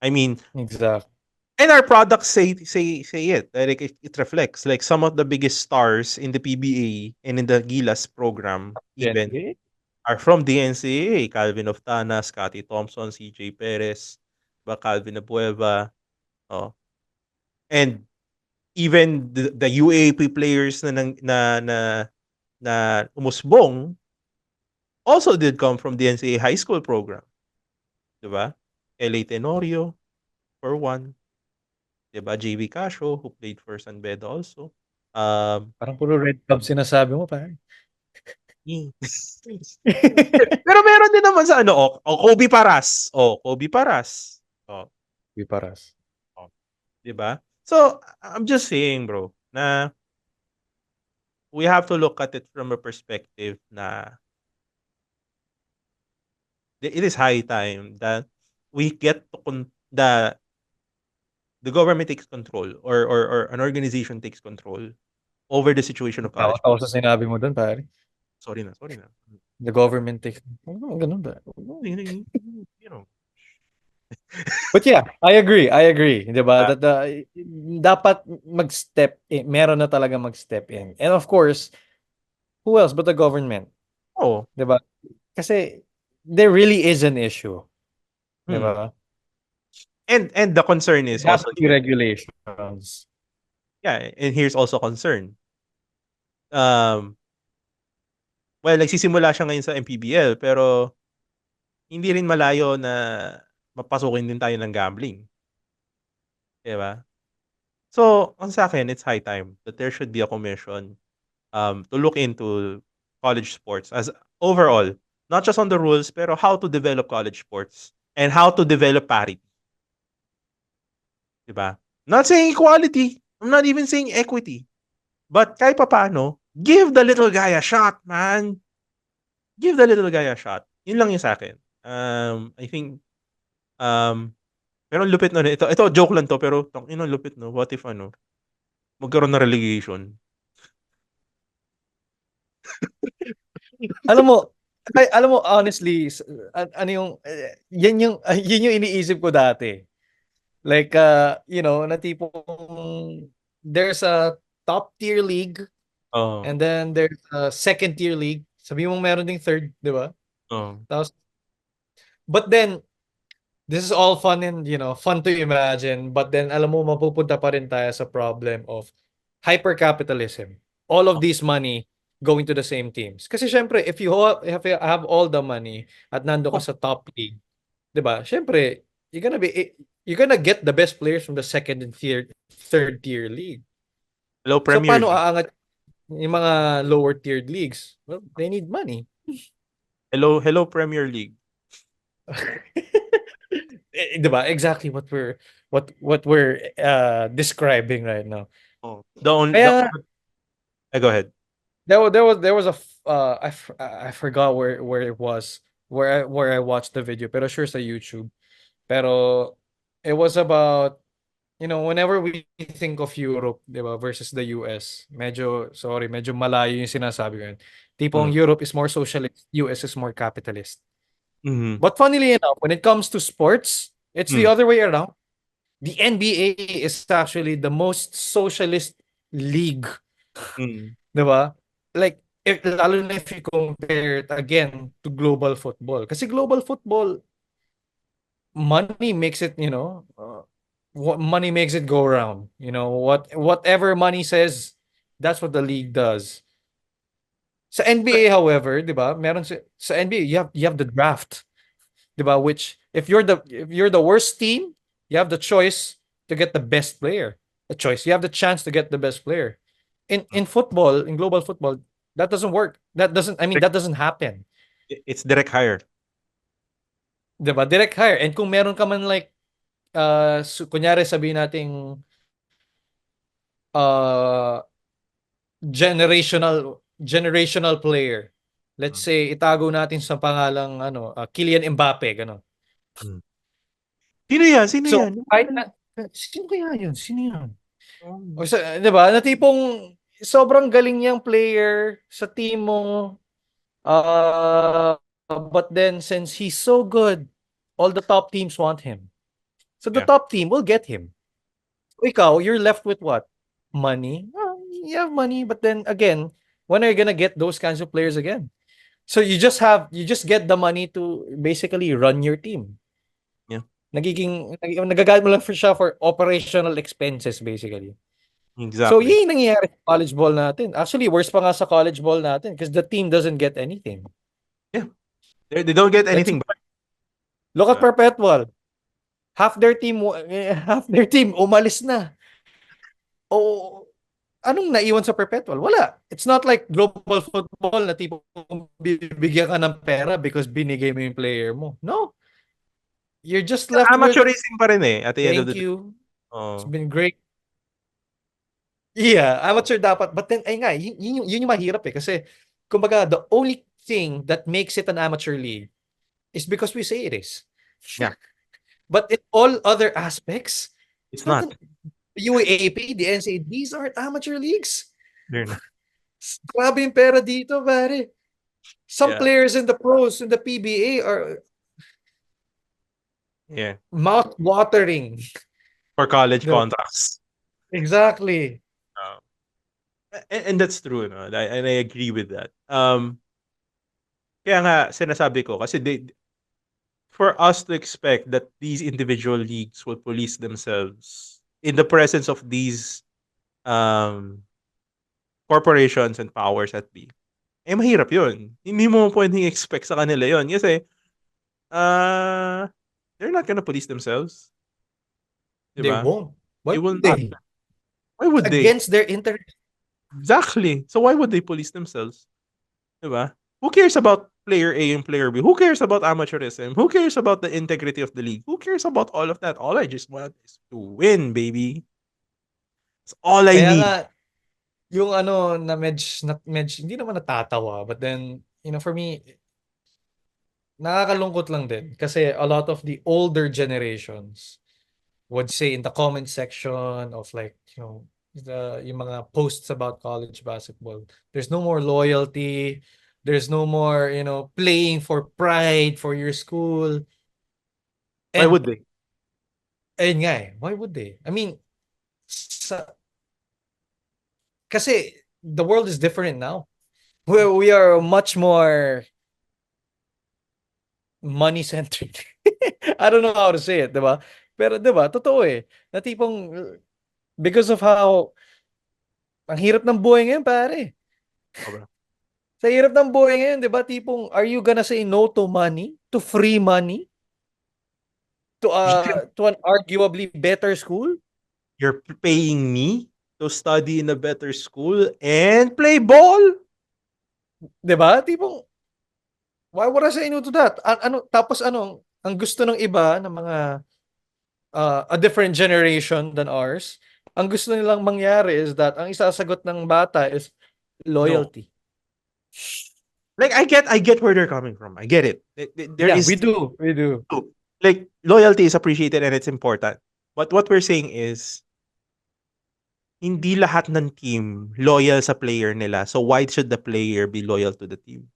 I mean, Exactly. and our products say it. Like it reflects. Like some of the biggest stars in the PBA and in the Gilas program The even NCAA? are from the NCAA. Calvin Oftana, Scotty Thompson, CJ Perez, Calvin Abueva. Oh. And even the UAAP players na umusbong also did come from the NCAA high school program. Diba? LA Tenorio, for one. Diba? JV Casio, who played for San Beda also. Parang puro Red Cub sinasabi mo, pare. Hmm. Pero meron din naman sa ano, Kobe Paras. Kobe Paras. Paras. Oh, 'di ba? So, I'm just saying, bro, na we have to look at it from a perspective na it is high time that we get to the government takes control or an organization takes control over the situation of college. Takot ako sa sinabi mo dun, pare. Sorry na. The government takes ganun ba? You know. But yeah, I agree, 'di ba? That dapat meron na talaga mag-step in. And of course, who else but the government, Oh, 'di ba? Kasi there really is an issue, 'di hmm. ba? And the concern is There has also to be here. regulations. Yeah, and here's also concern. Um, well, nagsisimula siya ngayon sa MPBL pero hindi rin malayo na mapasukin din tayo ng gambling, 'di ba? So, ang sa akin, it's high time that there should be a commission to look into college sports as overall, not just on the rules, pero how to develop college sports and how to develop parity, 'di ba? Not saying equality, I'm not even saying equity, but kahit papaano, give the little guy a shot, man. Give the little guy a shot. Yun lang yung sa akin. I think, um, pero ang lupit nun, ito joke lang 'to pero tangina ang lupit 'no, what if ano, magkaroon ng relegation? Alam mo, alam mo honestly, ano yung yun yung iniisip ko dati. Like na tipong there's a top tier league Oo, and then there's a second tier league. Sabi mo meron ding third, 'di ba? oo. Tapos but then this is all fun and fun to imagine, but then alam mo mapupunta pa rin tayo sa problem of hypercapitalism. All of this money going to the same teams. Kasi syempre if you have all the money at nando ka Oh, sa top league, 'di ba? Syempre, you're gonna get the best players from the second and third tier league. hello So Premier paano League. aangat yung mga lower tiered leagues? Well, they need money. Hello Premier League. 'Di ba? Exactly what we're describing right now. Oh, the Kaya go ahead. there was I forgot where it was where I watched the video pero sure sa YouTube. Pero it was about whenever we think of Europe, 'di ba, versus the US, medyo malayo yung sinasabi ko yun. Tipong Mm, Europe is more socialist, US is more capitalist. mhm, But funnily enough, when it comes to sports, it's the hmm, other way around. The NBA is actually the most socialist league, mm. 'di ba? Like lalo na if you compare it again to global football. Kasi global football, money makes it, what money makes it go around. Whatever money says, that's what the league does. Sa NBA, however, 'di ba? Meron sa NBA, you have the draft, 'di ba? Which if you're the worst team, you have the choice to get the best player. A choice. You have the chance to get the best player. In football, in global football, that doesn't work. That doesn't happen. It's direct hire. 'Di ba? Direct hire. And kung meron ka man like kunyari sabihin nating uh generational player. Let's Mm. say itago natin sa pangalang Kylian Mbappe gano'n. Mm. Sino yan? Sino So, yan? kahit na sino kaya 'yun? Sino 'yun? O Um, sa 'di ba, na tipong sobrang galing niyang player sa team mo, but then since he's so good, all the top teams want him. So the yeah. top team will get him. So ikaw, you're left with what? Money? You have money, but then again, when are you gonna get those kinds of players again? So you just get the money to basically run your team. Yeah. Nagagamit mo lang for siya for operational expenses basically. So Exactly. yun yung nangyayari sa college ball natin. Actually, worse pa nga sa college ball natin because the team doesn't get anything. Yeah. They don't get Let's anything back. look at Diba? Perpetual. Half their team umalis na. O anong naiwan sa Perpetual? Wala. It's not like global football na tipong bibigyan ka ng pera because binigay mo yung player mo. No. You're just left with Amateurism pa rin eh, at the end of thank the day. you. It's Oh. been great. Yeah, amateur dapat. But then, ay nga, yun yung mahirap eh. Kasi, kumbaga, the only thing that makes it an amateur league is because we say it is. Yeah. But in all other aspects, It's it's not not. an UAAP, the NCAA, these aren't amateur leagues. They're not. Grabe yung pera dito, pare. Some Yeah. players in the pros, in the PBA are Yeah. mouth-watering. For college No, contracts. exactly. Um, and that's true, no? And I agree with that. Kaya nga sinasabi ko kasi for us to expect that these individual leagues will police themselves in the presence of these um corporations and powers at be. Eh mahirap 'yun. Hindi mo pwedeng expect sa kanila 'yun kasi uh they're not gonna police themselves, 'di They ba? won't. Why They will would not. they? Why It's would they? against their interest. Exactly. So why would they police themselves? 'Di ba? Who cares about player A and player B? Who cares about amateurism? Who cares about the integrity of the league? Who cares about all of that? All I just want is to win, baby. That's all I Kaya nga, need. yung hindi naman natatawa, but then, for me, nakakalungkot lang din. Kasi a lot of the older generations would say in the comment section of like, yung mga posts about college basketball, there's no more loyalty, there's no more, playing for pride for your school. Why And, would they? ayun nga why would they? I mean, kasi the world is different now. We are much more money-centric. I don't know how to say it, 'di ba? Pero 'di ba, totoo eh. Na tipong because of how ang hirap ng buhay ngayon, pare. Sobra. Sa hirap ng buhay ngayon, 'di ba? Tipong are you gonna say no to money? To free money? To an arguably better school? You're paying me to study in a better school and play ball? 'Di ba? Tipong why would I say no to that? Tapos ang gusto ng iba ng mga a different generation than ours, ang gusto nilang mangyari is that ang isasagot ng bata is No. loyalty. Like I get where they're coming from. I get it. There Yeah, is we do. We do. like loyalty is appreciated and it's important. But what we're saying is hindi lahat ng team loyal sa player nila. So why should the player be loyal to the team?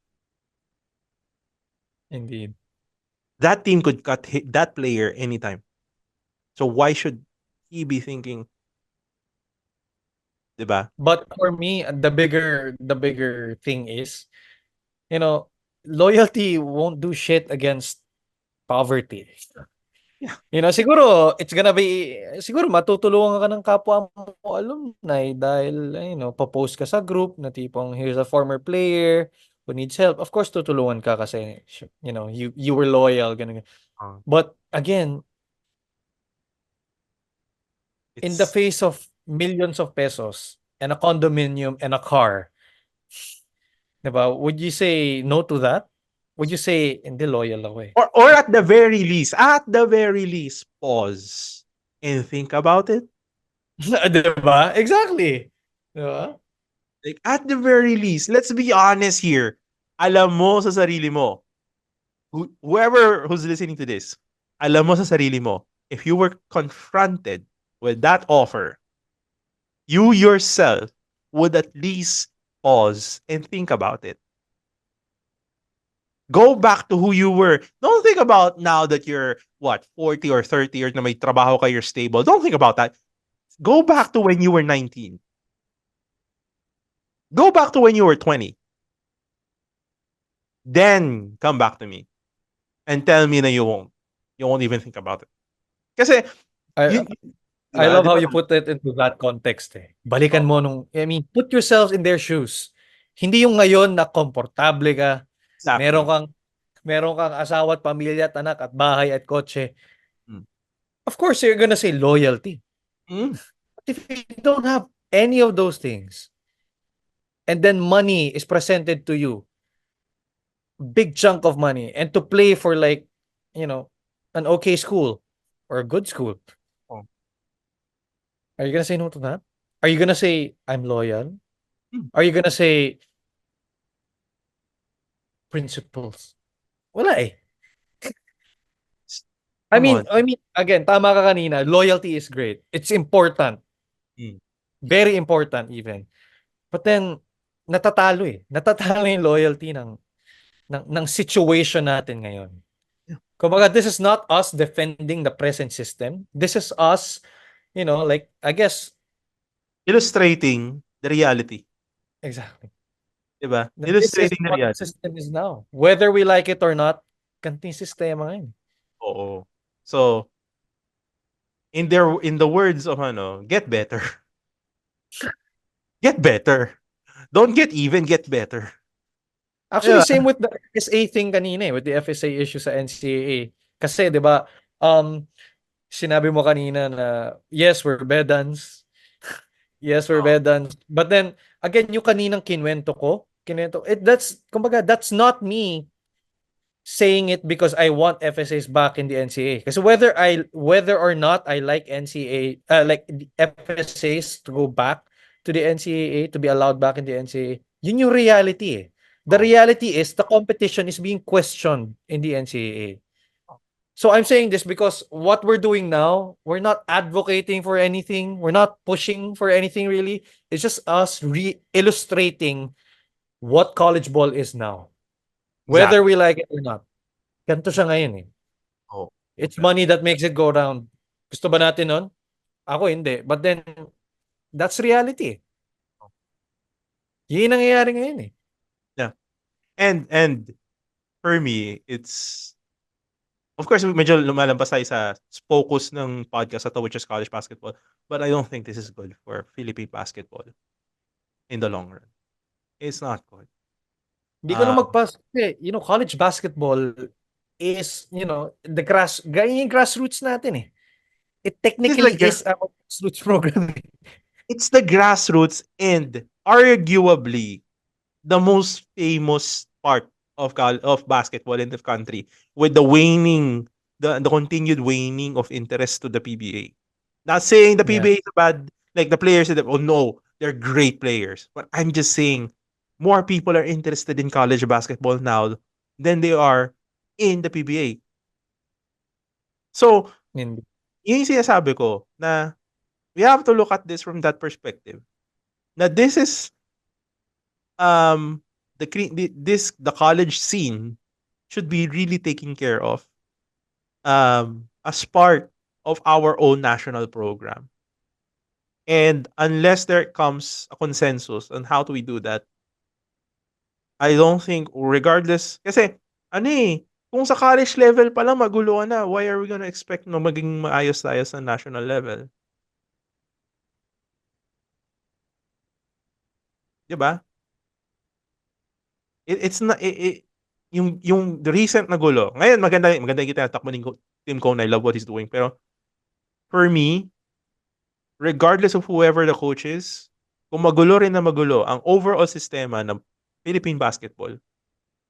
Indeed. That team could cut that player anytime. So why should he be thinking, 'di ba? But for me, the bigger thing is, you know, loyalty won't do shit against poverty. Siguro it's gonna be siguro matutulungan ka ng kapwa mo alumni dahil pa-post ka sa group na tipong here's a former player who needs help. Of course tutulungan ka kasi you were loyal ganun. Ah, But again, in the it's face of millions of pesos and a condominium and a car, 'di ba? Would you say no to that? Would you say hindi loyal ako eh? or at the very least, pause and think about it. 'Di ba? Exactly. 'Di ba? Like, at the very least, let's be honest here. Alam mo sa sarili mo, whoever who's listening to this, alam mo sa sarili mo, if you were confronted with that offer, you yourself would at least pause and think about it. Go back to who you were. Don't think about now that you're, what, 40 or 30 years na may trabaho ka, you're stable. Don't think about that. Go back to when you were 19. Go back to when you were 20. Then, come back to me and tell me na you won't. You won't even think about it. Kasi, I yun, di I ba? love Di how ba? you put it into that context eh. Balikan mo Oo, put yourselves in their shoes. Hindi yung ngayon na komportable ka, meron exactly. kang meron kang asawa at pamilya at anak at bahay at kotse. Mm. Of course, you're gonna say loyalty. Mm. But if you don't have any of those things, and then money is presented to you, big chunk of money, and to play for like, you know, an okay school or a good school, Oh. are you gonna say no to that? Are you gonna say I'm loyal? Mm. Are you gonna say principles? Wala eh. I Come mean, on. I mean, again, tama ka kanina, loyalty is great. It's important. Mm. Very important even. But then, natatalo eh. Natatalo yung loyalty ng situation natin ngayon. Yeah. Kumbaga, this is not us defending the present system. This is us, like, I guess, Illustrating the reality. exactly. Di ba? This is Illustrating the what the reality. system is now. Whether we like it or not, ganting sistema ngayon. Oo. So, in the words of get better. Get better. Don't get even, get better. Di Actually, ba? same with the FSA thing kanina with the FSA issue sa NCAA. Kasi, di ba, sinabi mo kanina na, yes, we're bedans. Yes, we're Oo. bedans. But then, again, yung kaninang kumbaga, that's not me saying it because I want FSAs back in the NCAA. Because whether or not I like NCAA, like the FSAs to go back to the NCAA, to be allowed back in the NCAA, yun yung reality eh. The Oo. reality is the competition is being questioned in the NCAA. So I'm saying this because what we're doing now, we're not advocating for anything. We're not pushing for anything really. It's just us illustrating what college ball is now. Whether Exactly. we like it or not. Ganito siya ngayon eh. Oo. It's Ganun. money that makes it go round. Gusto ba natin nun? Ako hindi. But then, that's reality. Yun ang nangyayari ngayon eh. Yeah. And for me, it's of course medyo lumalampas tayo sa focus ng podcast na to, which is college basketball. But I don't think this is good for Philippine basketball in the long run. It's not good. Hindi ko na Um, magpas. Kasi, college basketball is, ganyan yung grassroots natin eh. It it's technically like is a grassroots program. it's the grassroots and arguably the most famous part of basketball in the country, with the continued waning of interest to the PBA. Not saying the Yeah. PBA is bad, like the players said, oh no, they're great players. But I'm just saying more people are interested in college basketball now than they are in the PBA. So, Hindi. yun yung sinasabi ko na we have to look at this from that perspective. Na this is the college scene should be really taken care of as part of our own national program. And unless there comes a consensus on how do we do that, I don't think regardless kasi ano eh, Kung sa college level pa lang magulo ka na, why are we gonna expect na maging maayos tayo sa national level? 'Di ba? It's not yung the recent na gulo, ngayon maganda yung tinatakbo ni Tim Cone, I love what he's doing, pero for me, regardless of whoever the coach is, kung magulo rin na magulo ang overall sistema ng Philippine basketball,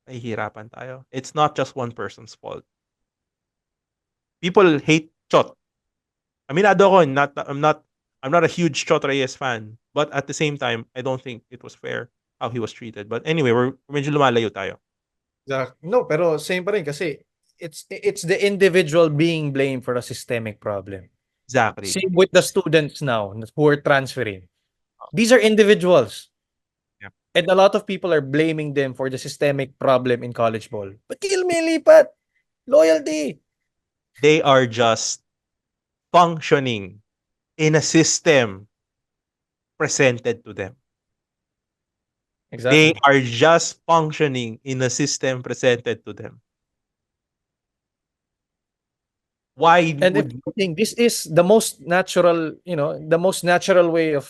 mahihirapan tayo. It's not just one person's fault. People hate Chot. Aminado ako, I'm not a huge Chot Reyes fan, but at the same time, I don't think it was fair how he was treated. But anyway, we're medyo lumalayo tayo. No, pero same pa rin kasi it's the individual being blamed for a systemic problem. Exactly. Same with the students now who are transferring. These are individuals. Yeah. And a lot of people are blaming them for the systemic problem in college ball. But tigil mo yung lipat. Loyalty. They are just functioning in a system presented to them. They Exactly. are just functioning in a system presented to them. Why And if would anything, this is the most natural, the most natural way of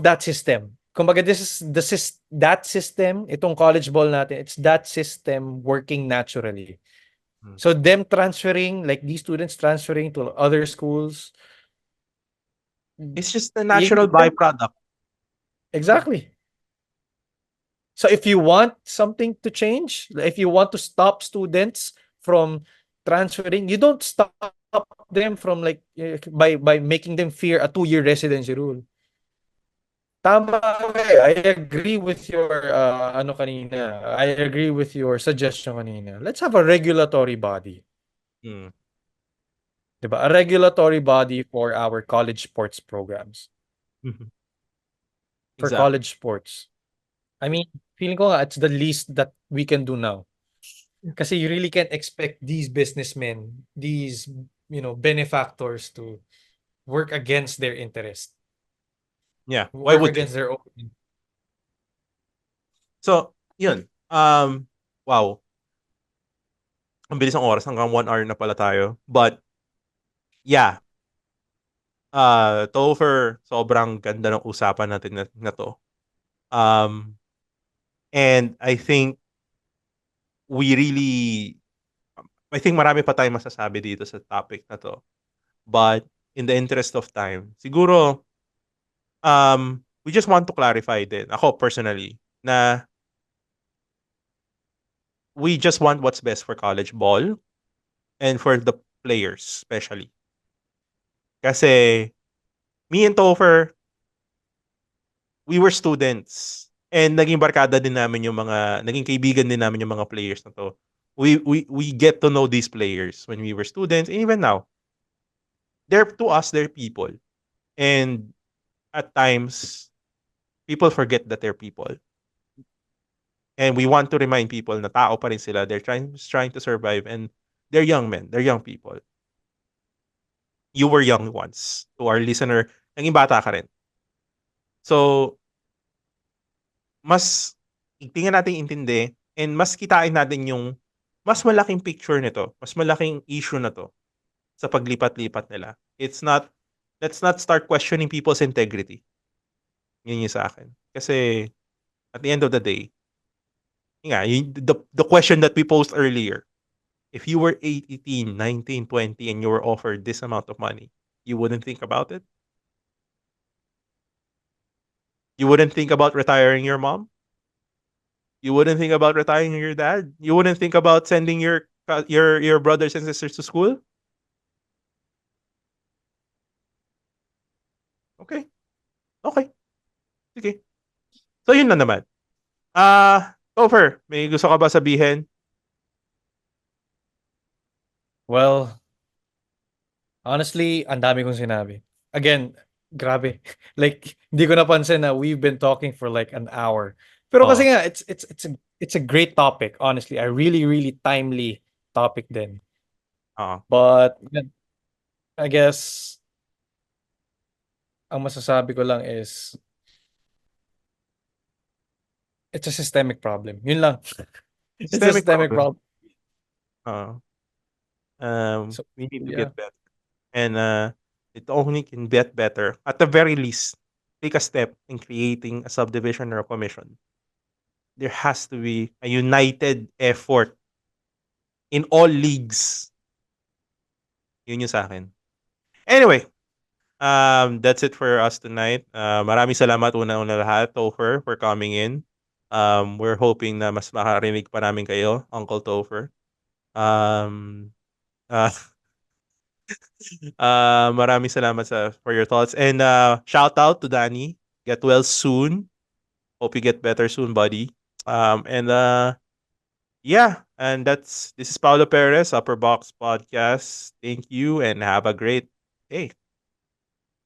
that system. Kumbaga, this is that system, itong college ball natin, it's that system working naturally. Hmm. So them transferring, like these students transferring to other schools, It's just a natural byproduct. exactly. So if you want something to change, if you want to stop students from transferring, you don't stop them from by making them fear a 2-year residency rule. Tama ka eh. I agree with your ano kanina. I agree with your suggestion kanina. Let's have a regulatory body. Hmm. 'Di ba? A regulatory body for our college sports programs. Mhm. For Exactly. college sports. I mean, feeling ko nga it's the least that we can do now. Kasi you really can't expect these businessmen, these, benefactors to work against their interest. Yeah. Why Work would they? against their own. So, yun. Wow. Ang bilis ng oras. Hanggang 1 hour na pala tayo. But, yeah. Topher, sobrang ganda ng usapan natin na to. Um, and we really, I think marami pa tayong masasabi dito sa topic na to. But, in the interest of time, siguro, we just want to clarify din, ako personally, na we just want what's best for college ball and for the players especially. Kasi me and Topher, we were students and naging barkada din namin yung naging kaibigan din namin yung mga players na to. We get to know these players when we were students and even now. To us, they're people. And at times, people forget that they're people. And we want to remind people na tao pa rin sila. They're trying to survive and they're young men. They're young people. You were young once. To our listener, naging bata ka rin. So, mas tingnan natin intindi and mas kitain natin yung mas malaking picture nito, mas malaking issue na to sa paglipat-lipat nila. Let's not start questioning people's integrity. Yun yung sa akin. Kasi, at the end of the day, the question that we posed earlier, if you were 18, 19, 20, and you were offered this amount of money, you wouldn't think about it? You wouldn't think about retiring your mom? You wouldn't think about retiring your dad? You wouldn't think about sending your brothers and sisters to school? Okay. Okay. Sige. So yun na naman. Topher, may gusto ka ba sabihin? Well, honestly, ang dami kong sinabi. Again, grabe. Like, hindi ko napansin na we've been talking for like an hour. Pero Oo. kasi nga, it's a great topic, honestly. A really, really timely topic din. Oo. But, yun, I guess, ang masasabi ko lang is, it's a systemic problem. Yun lang. It's a Systemic systemic problem. problem. Uh, So we need to yeah. get better. And it only can get better. At the very least, take a step in creating a subdivision or a commission. There has to be a united effort in all leagues. Yun yung sa akin. Anyway, that's it for us tonight. Maraming salamat una-una lahat, Topher, for coming in. We're hoping na mas makarinig pa namin kayo, Uncle Topher. Um, uh, maraming salamat for your thoughts. And shout out to Danny. Get well soon. Hope you get better soon, buddy. And yeah, and this is Paolo Perez, Upperbox Podcast. Thank you and have a great day.